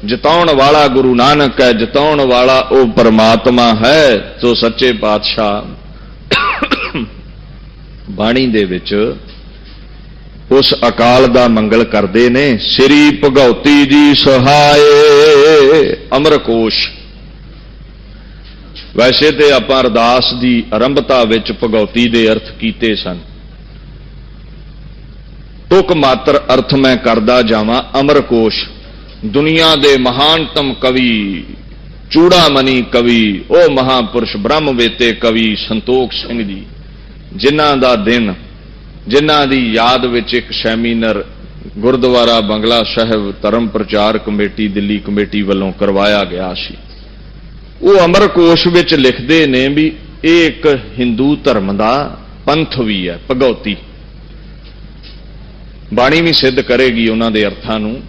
Speaker 1: ਜਿਤਾਉਣ ਵਾਲਾ ਗੁਰੂ ਨਾਨਕ ਹੈ, ਜਿਤਾਉਣ ਵਾਲਾ ਉਹ ਪਰਮਾਤਮਾ ਹੈ। ਤੋ ਸੱਚੇ ਪਾਤਸ਼ਾਹ ਬਾਣੀ ਦੇ ਵਿੱਚ ਉਸ ਅਕਾਲ ਦਾ ਮੰਗਲ ਕਰਦੇ ਨੇ। ਸ੍ਰੀ ਭਗਉਤੀ ਜੀ ਸਹਾਏ ਅਮਰਕੋਸ਼। ਵੈਸੇ ਤੇ ਆਪਾਂ ਅਰਦਾਸ ਦੀ ਆਰੰਭਤਾ ਵਿੱਚ ਭਗਉਤੀ ਦੇ ਅਰਥ ਕੀਤੇ ਸਨ। ਤੁਕ ਮਾਤਰ ਅਰਥ ਮੈਂ ਕਰਦਾ ਜਾਵਾਂ। ਅਮਰਕੋਸ਼, ਦੁਨੀਆ ਦੇ ਮਹਾਨਤਮ ਕਵੀ, ਚੂੜਾਮਣੀ ਕਵੀ, ਉਹ ਮਹਾਪੁਰਸ਼ ਬ੍ਰਹਮਵੇਤੇ ਕਵੀ ਸੰਤੋਖ ਸਿੰਘ ਜੀ, ਜਿਨ੍ਹਾਂ ਦਾ ਦਿਨ, ਜਿਨ੍ਹਾਂ ਦੀ ਯਾਦ ਵਿੱਚ ਇੱਕ ਸੈਮੀਨਾਰ ਗੁਰਦੁਆਰਾ ਬੰਗਲਾ ਸਾਹਿਬ ਧਰਮ ਪ੍ਰਚਾਰ ਕਮੇਟੀ ਦਿੱਲੀ ਕਮੇਟੀ ਵੱਲੋਂ ਕਰਵਾਇਆ ਗਿਆ ਸੀ। ਉਹ ਅਮਰਕੋਸ਼ ਵਿੱਚ ਲਿਖਦੇ ਨੇ ਵੀ ਇਹ ਇੱਕ ਹਿੰਦੂ ਧਰਮ ਦਾ ਪੰਥ ਵੀ ਹੈ, ਭਗਉਤੀ। ਬਾਣੀ ਵੀ ਸਿੱਧ ਕਰੇਗੀ ਉਹਨਾਂ ਦੇ ਅਰਥਾਂ ਨੂੰ।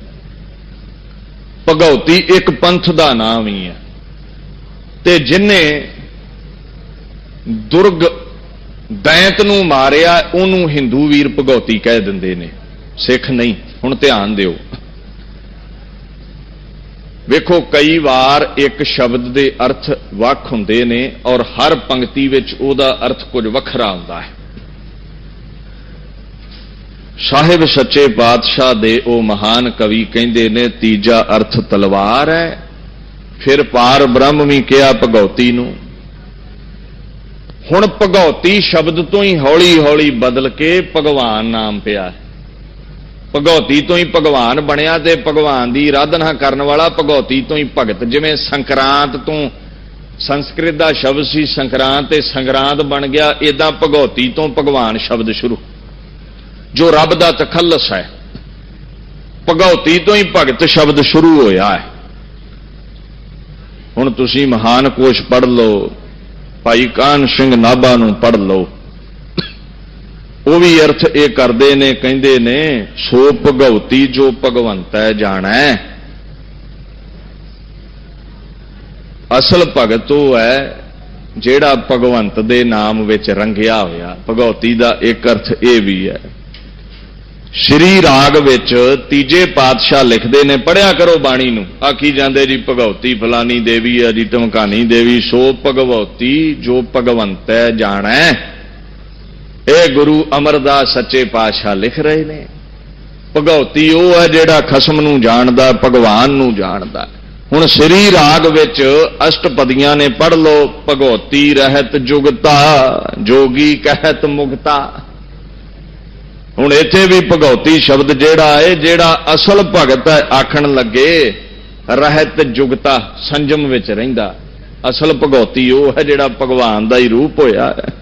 Speaker 1: ਭਗਉਤੀ ਇੱਕ ਪੰਥ ਦਾ ਨਾਮ ਹੀ ਹੈ, ਤੇ ਜਿਨੇ ਦੁਰਗ ਦੈਂਤ ਨੂੰ ਮਾਰਿਆ ਉਹਨੂੰ ਹਿੰਦੂ ਵੀਰ ਭਗਉਤੀ ਕਹਿ ਦਿੰਦੇ ਨੇ, ਸਿੱਖ ਨਹੀਂ। ਹੁਣ ਧਿਆਨ ਦਿਓ, ਵੇਖੋ ਕਈ ਵਾਰ ਇੱਕ ਸ਼ਬਦ ਦੇ ਅਰਥ ਵੱਖ ਹੁੰਦੇ ਨੇ ਔਰ ਹਰ ਪੰਕਤੀ ਵਿੱਚ ਉਹਦਾ ਅਰਥ ਕੁਝ ਵੱਖਰਾ ਹੁੰਦਾ ਹੈ। ਸਾਹਿਬ ਸੱਚੇ ਪਾਤਸ਼ਾਹ ਦੇ ਉਹ ਮਹਾਨ ਕਵੀ ਕਹਿੰਦੇ ਨੇ ਤੀਜਾ ਅਰਥ ਤਲਵਾਰ ਹੈ। ਫਿਰ ਪਾਰ ਬ੍ਰਹਮ ਵੀ ਕਿਹਾ ਭਗਉਤੀ ਨੂੰ। ਹੁਣ ਭਗਉਤੀ ਸ਼ਬਦ ਤੋਂ ਹੀ ਹੌਲੀ ਹੌਲੀ ਬਦਲ ਕੇ ਭਗਵਾਨ ਨਾਮ ਪਿਆ। ਭਗਉਤੀ ਤੋਂ ਹੀ ਭਗਵਾਨ ਬਣਿਆ, ਤੇ ਭਗਵਾਨ ਦੀ ਆਰਾਧਨਾ ਕਰਨ ਵਾਲਾ ਭਗਉਤੀ ਤੋਂ ਹੀ ਭਗਤ। ਜਿਵੇਂ ਸੰਕਰਾਂਤ ਤੋਂ ਸੰਸਕ੍ਰਿਤ ਦਾ ਸ਼ਬਦ ਸੀ ਸੰਕਰਾਂਤ, ਤੇ ਸੰਗਰਾਂਦ ਬਣ ਗਿਆ, ਇਦਾਂ ਭਗਉਤੀ ਤੋਂ ਭਗਵਾਨ ਸ਼ਬਦ ਸ਼ੁਰੂ, ਜੋ ਰੱਬ ਦਾ ਤਖੱਲਸ ਹੈ। ਭਗਉਤੀ ਤੋਂ ਹੀ ਭਗਤ ਸ਼ਬਦ ਸ਼ੁਰੂ ਹੋਇਆ ਹੈ। ਹੁਣ ਤੁਸੀਂ ਮਹਾਨ ਕੋਸ਼ ਪੜ੍ਹ ਲਓ, ਭਾਈ ਕਾਹਨ ਸਿੰਘ ਨਾਭਾ ਨੂੰ ਪੜ੍ਹ ਲਓ, ਉਹ ਵੀ ਅਰਥ ਇਹ ਕਰਦੇ ਨੇ, ਕਹਿੰਦੇ ਨੇ ਸੋ ਭਗਉਤੀ ਜੋ ਭਗਵੰਤੈ ਜਾਣੈ। ਅਸਲ ਭਗਤ ਉਹ ਹੈ ਜਿਹੜਾ ਭਗਵੰਤ ਦੇ ਨਾਮ ਵਿੱਚ ਰੰਗਿਆ ਹੋਇਆ। ਭਗਉਤੀ ਦਾ ਇੱਕ ਅਰਥ ਇਹ ਵੀ ਹੈ। ਸ਼੍ਰੀ ਰਾਗ ਵਿੱਚ ਤੀਜੇ ਪਾਤਸ਼ਾਹ ਲਿਖਦੇ ਨੇ, ਪੜ੍ਹਿਆ ਕਰੋ ਬਾਣੀ ਨੂੰ, ਆਖੀ ਜਾਂਦੇ ਜੀ ਭਗਉਤੀ ਫਲਾਨੀ ਦੇਵੀ ਹੈ ਜੀ, ਧਮਕਾਨੀ ਦੇਵੀ। ਸੋ ਭਗਵਤੀ ਜੋ ਭਗਵੰਤੈ ਜਾਣੈ, ਇਹ ਗੁਰੂ ਅਮਰਦਾਸ ਸੱਚੇ ਪਾਤਸ਼ਾਹ ਲਿਖ ਰਹੇ ਨੇ। ਭਗਉਤੀ ਉਹ ਹੈ ਜਿਹੜਾ ਖਸਮ ਨੂੰ ਜਾਣਦਾ, ਭਗਵਾਨ ਨੂੰ ਜਾਣਦਾ। ਹੁਣ ਸ੍ਰੀ ਰਾਗ ਵਿੱਚ ਅਸ਼ਟਪਦੀਆਂ ਨੇ, ਪੜ੍ਹ ਲਓ। ਭਗਉਤੀ ਰਹਿਤ ਜੁਗਤਾ, ਜੋਗੀ ਕਹਿਤ ਮੁਕਤਾ। ਹੁਣ ਇੱਥੇ ਵੀ ਭਗਉਤੀ ਸ਼ਬਦ ਜਿਹੜਾ ਹੈ, ਜਿਹੜਾ ਅਸਲ ਭਗਤ ਹੈ ਆਖਣ ਲੱਗੇ ਰਹਿਤ ਜੁਗਤਾ, ਸੰਜਮ ਵਿੱਚ ਰਹਿੰਦਾ। ਅਸਲ ਭਗਉਤੀ ਉਹ ਹੈ ਜਿਹੜਾ ਭਗਵਾਨ ਦਾ ਹੀ ਰੂਪ ਹੋਇਆ ਹੈ।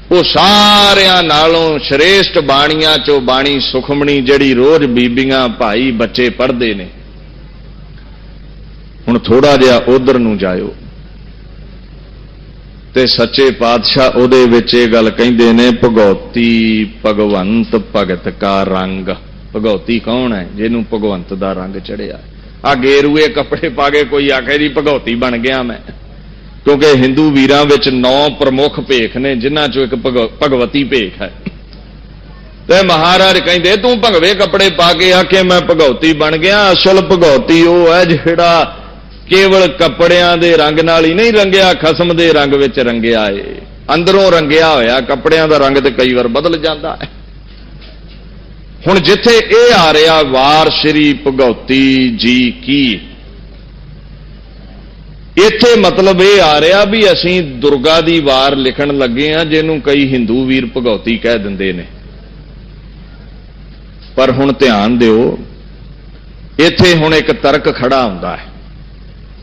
Speaker 1: ਉਹ ਸਾਰਿਆਂ ਨਾਲੋਂ ਸ਼੍ਰੇਸ਼ਟ ਬਾਣੀਆਂ ਚੋਂ ਬਾਣੀ ਸੁਖਮਣੀ, ਜਿਹੜੀ ਰੋਜ਼ ਬੀਬੀਆਂ ਭਾਈ ਬੱਚੇ ਪੜ੍ਹਦੇ ਨੇ। ਹੁਣ ਥੋੜਾ ਜਿਹਾ ਉਧਰ ਨੂੰ ਜਾਇਓ ਤੇ ਸੱਚੇ ਪਾਤਸ਼ਾਹ ਉਹਦੇ ਵਿੱਚ ਇਹ ਗੱਲ ਕਹਿੰਦੇ ਨੇ, ਭਗਉਤੀ ਭਗਵੰਤ ਭਗਤ ਕਾ ਰੰਗ। ਭਗਉਤੀ ਕੌਣ ਹੈ? ਜਿਹਨੂੰ ਭਗਵੰਤ ਦਾ ਰੰਗ ਚੜਿਆ। ਆ ਗੇਰੂਏ ਕੱਪੜੇ ਪਾ ਕੇ ਕੋਈ ਆਖੇ ਜੀ ਭਗਉਤੀ ਬਣ ਗਿਆ ਮੈਂ, ਕਿਉਂਕਿ ਹਿੰਦੂ ਵੀਰਾਂ ਵਿੱਚ 9 ਪ੍ਰਮੁੱਖ ਭੇਖ ਨੇ, ਜਿਨ੍ਹਾਂ ਚੋਂ ਇੱਕ ਭਗਵਤੀ ਭੇਖ ਹੈ। ਤੇ ਮਹਾਰਾਜ ਕਹਿੰਦੇ ਤੂੰ ਭਗਵੇ ਕੱਪੜੇ ਪਾ ਕੇ ਆਖੇ ਮੈਂ ਭਗਉਤੀ ਬਣ ਗਿਆ। ਅਸਲ ਭਗਉਤੀ ਉਹ ਹੈ ਜਿਹੜਾ ਕੇਵਲ ਕੱਪੜਿਆਂ ਦੇ ਰੰਗ ਨਾਲ ਹੀ ਨਹੀਂ ਰੰਗਿਆ, ਖਸਮ ਦੇ ਰੰਗ ਵਿੱਚ ਰੰਗਿਆ ਏ, ਅੰਦਰੋਂ ਰੰਗਿਆ ਹੋਇਆ। ਕੱਪੜਿਆਂ ਦਾ ਰੰਗ ਤੇ ਕਈ ਵਾਰ ਬਦਲ ਜਾਂਦਾ ਹੈ। ਹੁਣ ਜਿੱਥੇ ਇਹ ਆ ਰਿਹਾ ਵਾਰ ਸ੍ਰੀ ਭਗਉਤੀ ਜੀ ਕੀ, ਇੱਥੇ ਮਤਲਬ ਇਹ ਆ ਰਿਹਾ ਵੀ ਅਸੀਂ ਦੁਰਗਾ ਦੀ ਵਾਰ ਲਿਖਣ ਲੱਗੇ ਹਾਂ, ਜਿਹਨੂੰ ਕਈ ਹਿੰਦੂ ਵੀਰ ਭਗਉਤੀ ਕਹਿ ਦਿੰਦੇ ਨੇ। पर हुण ध्यान दिओ, इत्थे हुण एक तर्क खड़ा हुंदा है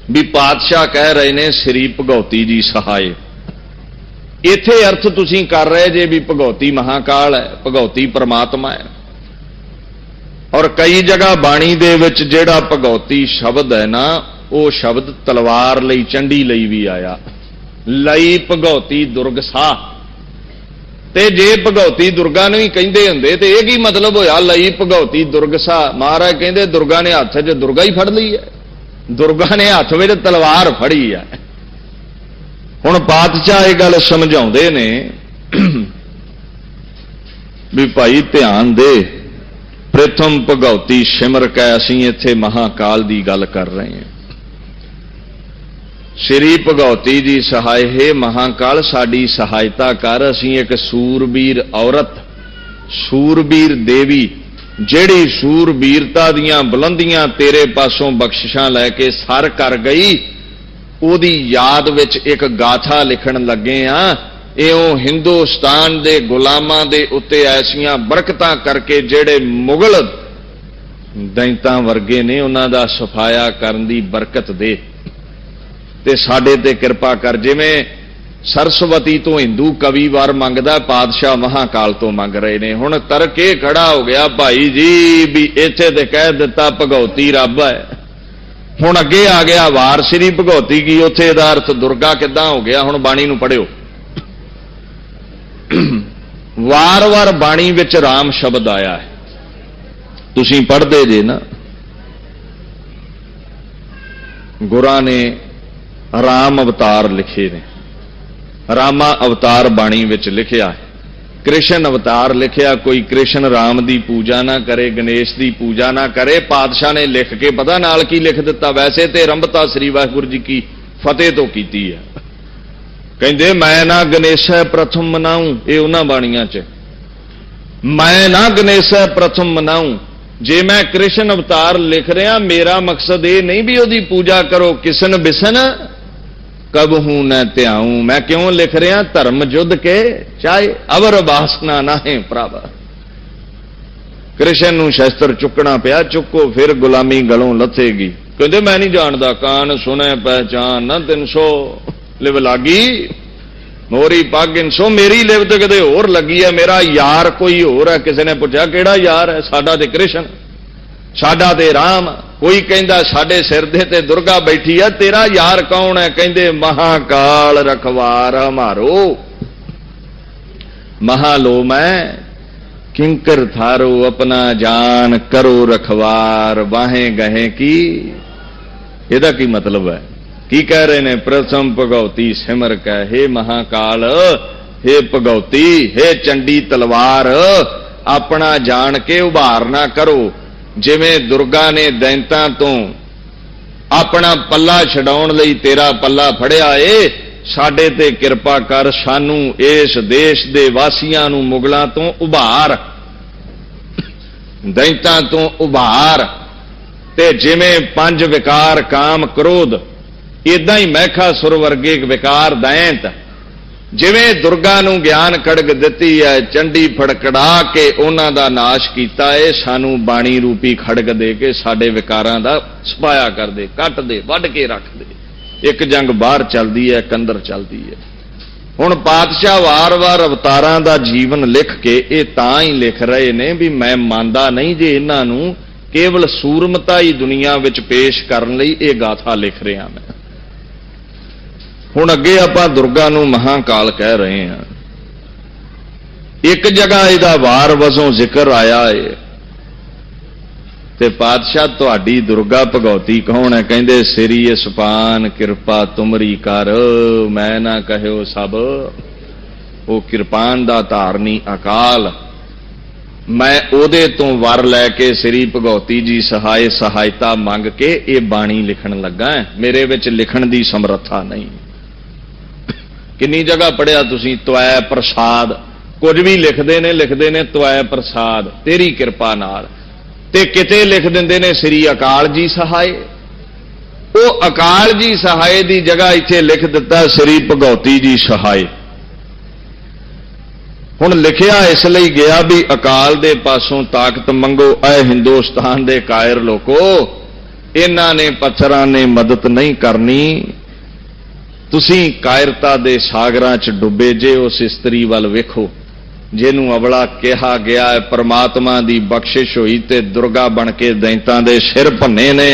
Speaker 1: भी पातशाह कह रहे ने श्री भगौती जी सहाय। इत्थे अर्थ तुसीं कर रहे जे भी भगौती महाकाल है, भगौती परमात्मा है। और कई जगह बाणी दे विच जिहड़ा भगौती शब्द है ना, वो शब्द तलवार लई चंडी लई भी आया, लई भगौती दुर्ग साह। ते जे भगौती दुर्गा नूं ही कहिंदे हुंदे ते इह की मतलब होया लई भगौती दुर्ग साह। महाराज कहिंदे दुर्गा ने हत्थ 'च दुर्गा ही फड़ लई है, दुर्गा ने हत्थ विच तलवार फड़ी है। हुण पातशाह ये गल समझाउंदे ने भी भाई ध्यान दे, प्रथम भगौती सिमर कै असीं इत्थे महाकाल दी गल कर रहे हैं। श्री भगौती जी सहाय, हे महाकाल साडी सहायता कर, असीं एक सूरबीर औरत, सूरबीर देवी ਜਿਹੜੀ सूरबीरता दियां बुलंदियां तेरे पासों बख्शिशां लैके सर कर गई, ਉਹਦੀ याद विच एक गाथा लिखण लगे हाँ। इउं हिंदुस्तान दे गुलामां दे उत्ते ऐसियां बरकतां करके ਜਿਹੜੇ मुगल दैंतां वर्गे ने उन्हां दा सफाया करन दी बरकत दे ते साडे ते किरपा कर। जिवें सरस्वती तो हिंदू कवि वार मंगदा, पातशाह महाकाल तो मंग रहे ने। हुण तर्क ये खड़ा हो गया भाई जी भी इत्थे ते कह दिता भगौती रब है, हुण अगे आ गया वार श्री भगौती की, उत्थे इहदा अर्थ दुर्गा किदां हो गया। हुण बाणी नूं पढ़िओ, वार वार बाणी विच राम शब्द आया है, तुसीं पढ़दे जे ना। गुरां ने राम अवतार लिखे ने, रामा अवतार बाणी विच लिखिया है, कृष्ण अवतार लिखिया। कोई कृष्ण राम दी पूजा ना करे, गणेश दी पूजा ना करे। पातशाह ने लिख के पता नाल की लिख दिता, वैसे तो रंभता श्री वाहिगुरू जी की फतेह तो कीती है। कहंदे मैं ना गणेश प्रथम मनाऊं, ये उन्हां बाणियां च, मैं ना गणेश प्रथम मनाऊं। जे मैं कृष्ण अवतार लिख रहा, मेरा मकसद ये नहीं भी ਉਹਦੀ पूजा करो, किसन बिसन कब हूं न त्याऊं। मैं क्यों लिख रहा, धर्म युद्ध के चाहे अवर वासना ना है प्रभ। कृष्ण नूं शस्त्र चुकना पिया, चुको फिर गुलामी गलों लथेगी। कहते मैं नहीं जानता, कान सुने पहचान न 300 लिव लागी, मोरी पग 300। मेरी लिव तो किते होर लगी है, मेरा यार कोई होर है। किसी ने पूछा केड़ा यार है, साडा ते कृष्ण, साडा ते राम। कोई कहंदा साडे सिर दे ते दुर्गा बैठी है, तेरा यार कौन है? कहंदे महाकाल रखवार हमारो, महालो मैं किंकर थारो, अपना जान करो रखवार, वाहे गहे की। ਇਹਦਾ ਕੀ मतलब है? की कह रहे ने? प्रथम भगौती सिमर कै, हे महाकाल, हे भगौती, हे चंडी तलवार, अपना जान के उभार ना करो। जिवें दुर्गा ने दैंतां तो अपना पल्ला छडाउण लई तेरा पल्ला फड़िया ए, साडे ते किरपा कर, सानू इस देश दे वासियां नू मुगलां तो उभार, दैंतां तो उभार। ते जिवें 5 विकार काम क्रोध, इदां ही मैखासुर वर्गे विकार दैंत। जिवें दुर्गा नूं ज्ञान खड़ग दित्ती है, चंडी फड़कड़ा के उन्हां दा नाश कीता है, सानू बाणी रूपी खड़ग दे के साडे विकारां दा सफाया कर दे, कट दे, वढ के रख दे। एक जंग बाहर चलदी है, एक अंदर चलदी है। हुण पातशाह वार वार अवतारां दा जीवन लिख के ये तां ही लिख रहे ने भी मैं मानदा नहीं जे इन्हां नूं केवल सूरमता ही दुनिया विच पेश करन लई ये गाथा लिख रहा मैं। हुण अगे आपां दुर्गा नूं महाकाल कह रहे हैं। एक जगह इहदा वार वजों जिक्र आया है ते पातशाह तुहाडी दुर्गा भगौती कौन है? कहंदे सिरी सुपान किरपा तुमरी कर, मैं ना कहो सब, वो किरपान दा धारनी अकाल। मैं ओदे तो वर लैके श्री भगौती जी सहाय सहायता मंग के ये बाणी लिखण लगा है, मेरे विच लिखण दी समर्था नहीं। किन्नी जगह पढ़िया तुसीं त्वै प्रसाद, कुछ भी लिखते ने त्वै प्रसाद, तेरी किरपा नाल। ते किते लिख दिंदे ने श्री अकाल जी सहाय। वो अकाल जी सहाय दी जगह इत्थे लिख दिता श्री भगौती जी सहाय। हुण लिखिया इसलिए गया भी अकाल दे पासों ताकत मंगो, ऐ हिंदुस्तान दे कायर लोको, इन्हां ने पत्थरां ने मदद नहीं करनी, तुसीं कायरता दे सागरां च डुबे जे। उस इस्त्री वल वेखो जिन्हों अवला कहा गया है, परमात्मा दी बख्शिश हुई ते दुर्गा बन के दैंतां दे सिर भन्ने ने।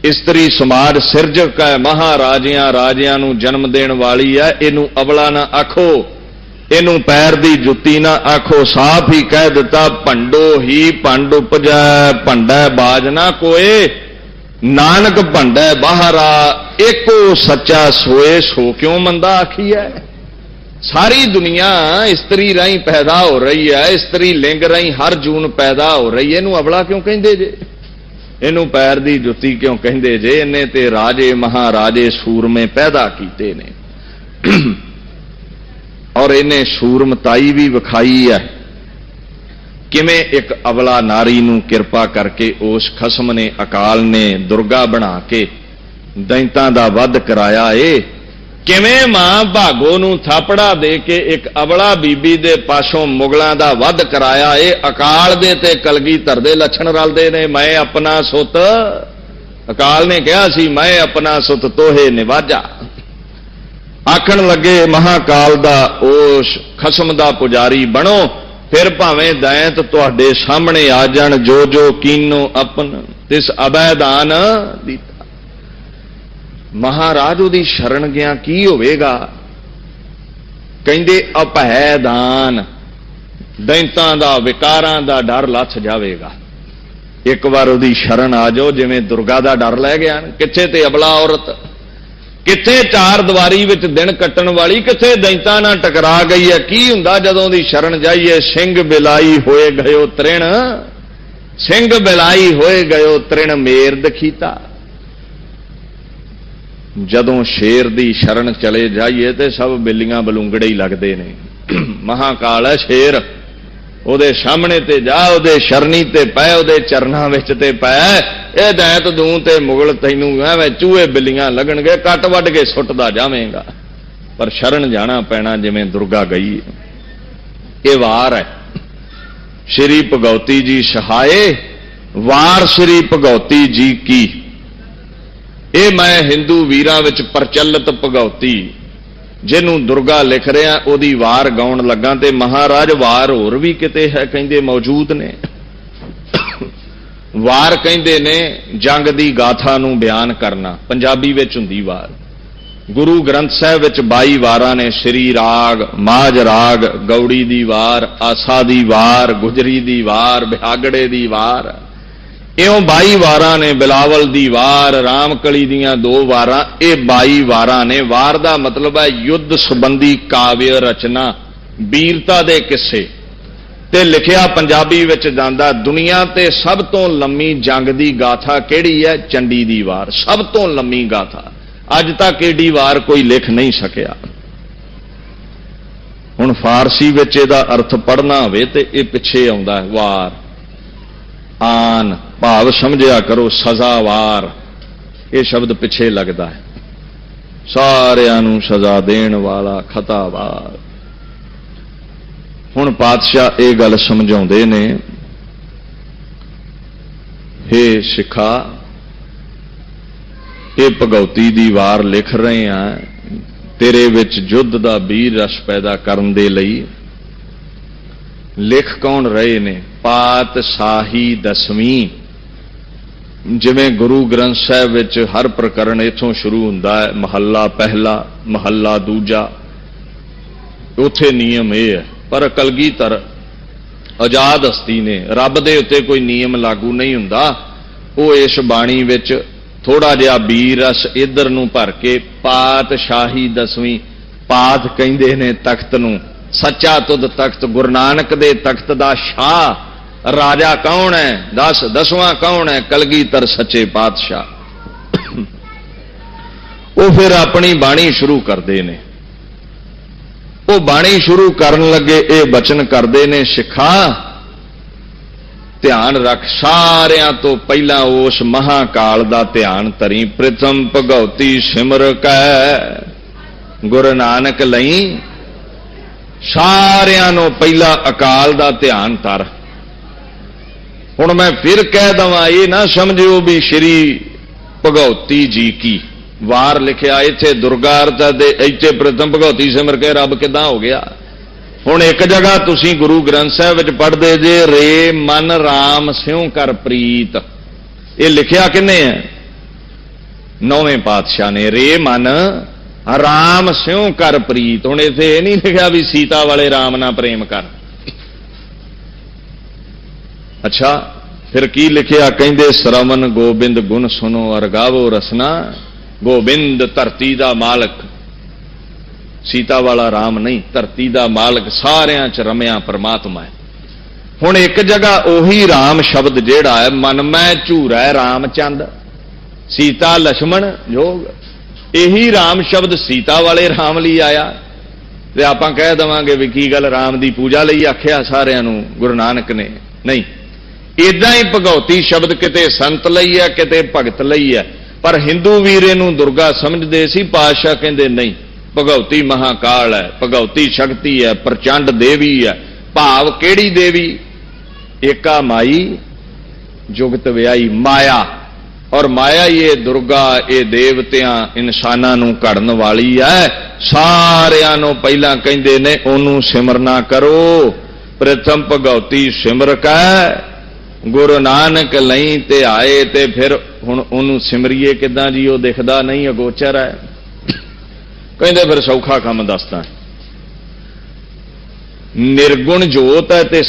Speaker 1: इस्त्री समाज सिरजक है, महाराजियां राजियां नूं जन्म देण वाली है, इनू अवला ना आखो, इनू पैर दी जुत्ती ना आखो। साफ ही कह दिता, भंडो ही भंड उपजै, भंडै बाज ना कोए, नानक भंडै बाहरा, एको सच्चा सोए सो क्यों मंदा आखी है। सारी दुनिया इस्त्री राही पैदा हो रही है, इस्त्री लिंग राही हर जून पैदा हो रही है, इनू अवला क्यों कहिंदे जे, इनू पैर दी जुत्ती क्यों कहिंदे जे। इन्हें ते राजे महाराजे सूरमे पैदा कीते ने और इन्हें सूरमताई भी विखाई है। किवें एक अवला नारी नूं किरपा करके उस खसम ने, अकाल ने दुर्गा बना के दैंतां दा वध कराया है। किवें मां भागो नूं थापड़ा दे के एक अवला बीबी दे पासों मुगलां दा वध कराया है। अकाल दे ते कलगीधर दे लछण रलदे ने। मैं अपना सुत, अकाल ने कहा सी, मैं अपना सुत तोहे निवाजा। आखण लगे महाकाल दा उस खसम दा पुजारी बनो, फिर भावें दैंत तुहाडे सामने आ जाण, जो जो कीनो अपन तिस अबैदान दीता। महाराज उहदी शरण गया की होवेगा, कहंदे अभैदान, दैंतां दा विकारां दा डर लथ जावेगा। एक बार उहदी शरण आ जाओ, जिवें दुर्गा दा डर लै गया। किथे ते अबला औरत, किथे चार दवारी विच दिन कट्टण वाली, किथे दैंतां नाल टकरा गई है। की हुंदा जदों दी शरण जाइए, सिंह बिलाई होए गयो तृण, सिंह बिलाई होए गयो तृण मेर दखीता। जदों शेर दी शरण चले जाइए तो सब बिल्लियां बलूंगड़े ही लगते ने। महाकाल है शेर, ਉਹਦੇ सामने ते जा, ਉਹਦੇ शरणी ते पै, ਉਹਦੇ चरना विच ते पै। ਇਹ दैत दूं ते मुगल तैनू ਐਵੇਂ चूहे बिल्लियां लगणगे, कट वड के सुटदा जावेगा, पर शरण जाना पैना जिवें दुर्गा गई। ये वार है। श्री भगवती जी सहाये, वार श्री भगवती जी की। ये मैं हिंदू वीरां विच प्रचलित भगवती जिन्हों दुर्गा लिख रहा ओदी वार गाउण लगा, ते महाराज वार होर भी किते है कहंदे मौजूद ने। वार कहंदे ने जंग दी गाथा नूं बयान करना, पंजाबी विच हुंदी वार। गुरु ग्रंथ साहिब विच 22 वारां ने, श्री राग, माज राग, गौड़ी दी वार, आसा दी वार, गुजरी दी वार, बिहागड़े दी वार, इउं 22 वारां ने। बिलावल दी वार, रामकली दीयां 2 वारां, ये 22 वारां ने। वार दा मतलब है युद्ध संबंधी काव्य रचना, वीरता दे किस्से। ते लिखिया पंजाबी विच जांदा, दुनिया ते सब तो लंमी जंग दी गाथा किहड़ी है? चंडी दी वार, सब तो लंमी गाथा। अज तक एडी वार कोई लिख नहीं सकिया। हुण फारसी विच इहदा अर्थ पढ़ना होवे ते इह पिछे आउंदा है, वार आन भाव समझिया करो, सजावार, ये शब्द पिछे लगता है। सारियां नूं सजा देण वाला खतावार। हुण पातशाह ये गल समझाउंदे ने, हे सिखा, ये भगवती दी वार लिख रहे हैं, तेरे विच युद्ध दा वीर रस पैदा करन दे लई। लिख कौन रहे ने? पातशाही 10वीं। जिवें गुरु ग्रंथ साहिब विच हर प्रकरण इथों शुरू हुंदा है, महला पहला, महला दूजा, उथे नियम यह है। पर कलगीधर आजाद हस्ती ने, रब दे उत्ते कोई नियम लागू नहीं हुंदा। वो इस बाणी विच थोड़ा जिहा वीर रस इधर नूं भर के पातशाही 10वीं, पात कहिंदे ने तख्त नूं, सच्चा तुद तख्त, गुरु नानक दे तख्त दा शाह राजा कौन है? 10वां कौन है? कलगीधर सच्चे पातशाह। वो फिर अपनी बाणी शुरू करते हैं। वो बाणी शुरू करन लगे ये बचन करते हैं, सिखा ध्यान रख, सारियां तो पहला उस महाकाल दा ध्यान तरी। प्रथम भगवती सिमर कै, गुरु नानक लई ਸਾਰਿਆਂ ਨੂੰ ਪਹਿਲਾਂ ਅਕਾਲ ਦਾ ਧਿਆਨ ਧਰ। ਹੁਣ ਮੈਂ ਫਿਰ ਕਹਿ ਦਵਾਂ, ਇਹ ਨਾ ਸਮਝਿਓ ਵੀ ਸ਼੍ਰੀ ਭਗਉਤੀ ਜੀ ਕੀ ਵਾਰ ਲਿਖਿਆ ਇੱਥੇ ਦੁਰਗਾ ਅਰਥ ਦੇ ਇੱਥੇ ਪ੍ਰਥਮ ਭਗਉਤੀ ਸਿਮਰ ਕੇ ਰੱਬ ਕਿਦਾਂ ਹੋ ਗਿਆ। ਹੁਣ ਇੱਕ ਜਗ੍ਹਾ ਤੁਸੀਂ ਗੁਰੂ ਗ੍ਰੰਥ ਸਾਹਿਬ ਵਿੱਚ ਪੜ੍ਹਦੇ ਜੇ ਰੇ ਮਨ ਰਾਮ ਸਿਉ ਕਰ ਪ੍ਰੀਤ, ਇਹ ਲਿਖਿਆ ਕਿਹਨੇ ਹੈ? ਨੌਵੇਂ ਪਾਤਸ਼ਾਹ ਨੇ। ਰੇ ਮਨ ਰਾਮ ਸਿਉ ਕਰ ਪ੍ਰੀਤ। ਹੁਣ ਇੱਥੇ ਇਹ ਨਹੀਂ ਲਿਖਿਆ ਵੀ ਸੀਤਾ ਵਾਲੇ ਰਾਮ ਨਾਲ ਪ੍ਰੇਮ ਕਰ। ਅੱਛਾ, ਫਿਰ ਕੀ ਲਿਖਿਆ? ਕਹਿੰਦੇ ਸ਼ਰਵਨ ਗੋਬਿੰਦ ਗੁਣ ਸੁਨੋ ਅਰ ਗਾਵੋ ਰਸਨਾ। ਗੋਬਿੰਦ ਧਰਤੀ ਦਾ ਮਾਲਕ, ਸੀਤਾ ਵਾਲਾ ਰਾਮ ਨਹੀਂ, ਧਰਤੀ ਦਾ ਮਾਲਕ, ਸਾਰਿਆਂ 'ਚ ਰਮਿਆ ਪਰਮਾਤਮਾ ਹੈ। ਹੁਣ ਇੱਕ ਜਗ੍ਹਾ ਉਹੀ ਰਾਮ ਸ਼ਬਦ ਜਿਹੜਾ ਹੈ, ਮਨ ਮੈਂ ਝੂਰੈ ਰਾਮ ਚੰਦ ਸੀਤਾ ਲక్ష్మణ ਜੋਗ, ਇਹੀ ਰਾਮ ਸ਼ਬਦ ਸੀਤਾ ਵਾਲੇ ਰਾਮ ਲਈ ਆਇਆ। ਤੇ ਆਪਾਂ ਕਹਿ ਦੇਵਾਂਗੇ ਵੀ ਕੀ ਗੱਲ ਰਾਮ ਦੀ ਪੂਜਾ ਲਈ ਆਖਿਆ ਸਾਰਿਆਂ ਨੂੰ ਗੁਰੂ ਨਾਨਕ ਨੇ? ਨਹੀਂ, ਇਦਾਂ ਹੀ ਭਗਉਤੀ ਸ਼ਬਦ ਕਿਤੇ ਸੰਤ ਲਈ ਹੈ, ਕਿਤੇ ਭਗਤ ਲਈ ਹੈ। ਪਰ ਹਿੰਦੂ ਵੀਰ ਇਹਨੂੰ ਦੁਰਗਾ ਸਮਝਦੇ ਸੀ। ਪਾਤਸ਼ਾਹ ਕਹਿੰਦੇ ਨਹੀਂ, ਭਗਉਤੀ ਮਹਾਕਾਲ ਹੈ, ਭਗਉਤੀ ਸ਼ਕਤੀ ਹੈ, ਪ੍ਰਚੰਡ ਦੇਵੀ ਹੈ। ਭਾਵ ਕਿਹੜੀ ਦੇਵੀ? ਏਕਾ ਮਾਈ ਜੁਗਤ ਵਿਆਈ ਮਾਇਆ, ਔਰ ਮਾਇਆ ਹੀ ਇਹ ਦੁਰਗਾ, ਇਹ ਦੇਵਤਿਆਂ ਇਨਸਾਨਾਂ ਨੂੰ ਘੜਨ ਵਾਲੀ ਹੈ। ਸਾਰਿਆਂ ਨੂੰ ਪਹਿਲਾਂ ਕਹਿੰਦੇ ਨੇ ਉਹਨੂੰ ਸਿਮਰਨਾ ਕਰੋ। ਪ੍ਰਥਮ ਭਗਉਤੀ ਸਿਮਰ ਕੈ ਗੁਰੂ ਨਾਨਕ ਲਈ ਤੇ ਆਏ। ਤੇ ਫਿਰ ਹੁਣ ਉਹਨੂੰ ਸਿਮਰੀਏ ਕਿੱਦਾਂ ਜੀ? ਉਹ ਦਿਖਦਾ ਨਹੀਂ, ਅਗੋਚਰ ਹੈ। ਕਹਿੰਦੇ ਫਿਰ ਸੌਖਾ ਕੰਮ ਦੱਸਦਾ, ਨਿਰਗੁਣ ਜੋਤ ਹੈ ਤੇ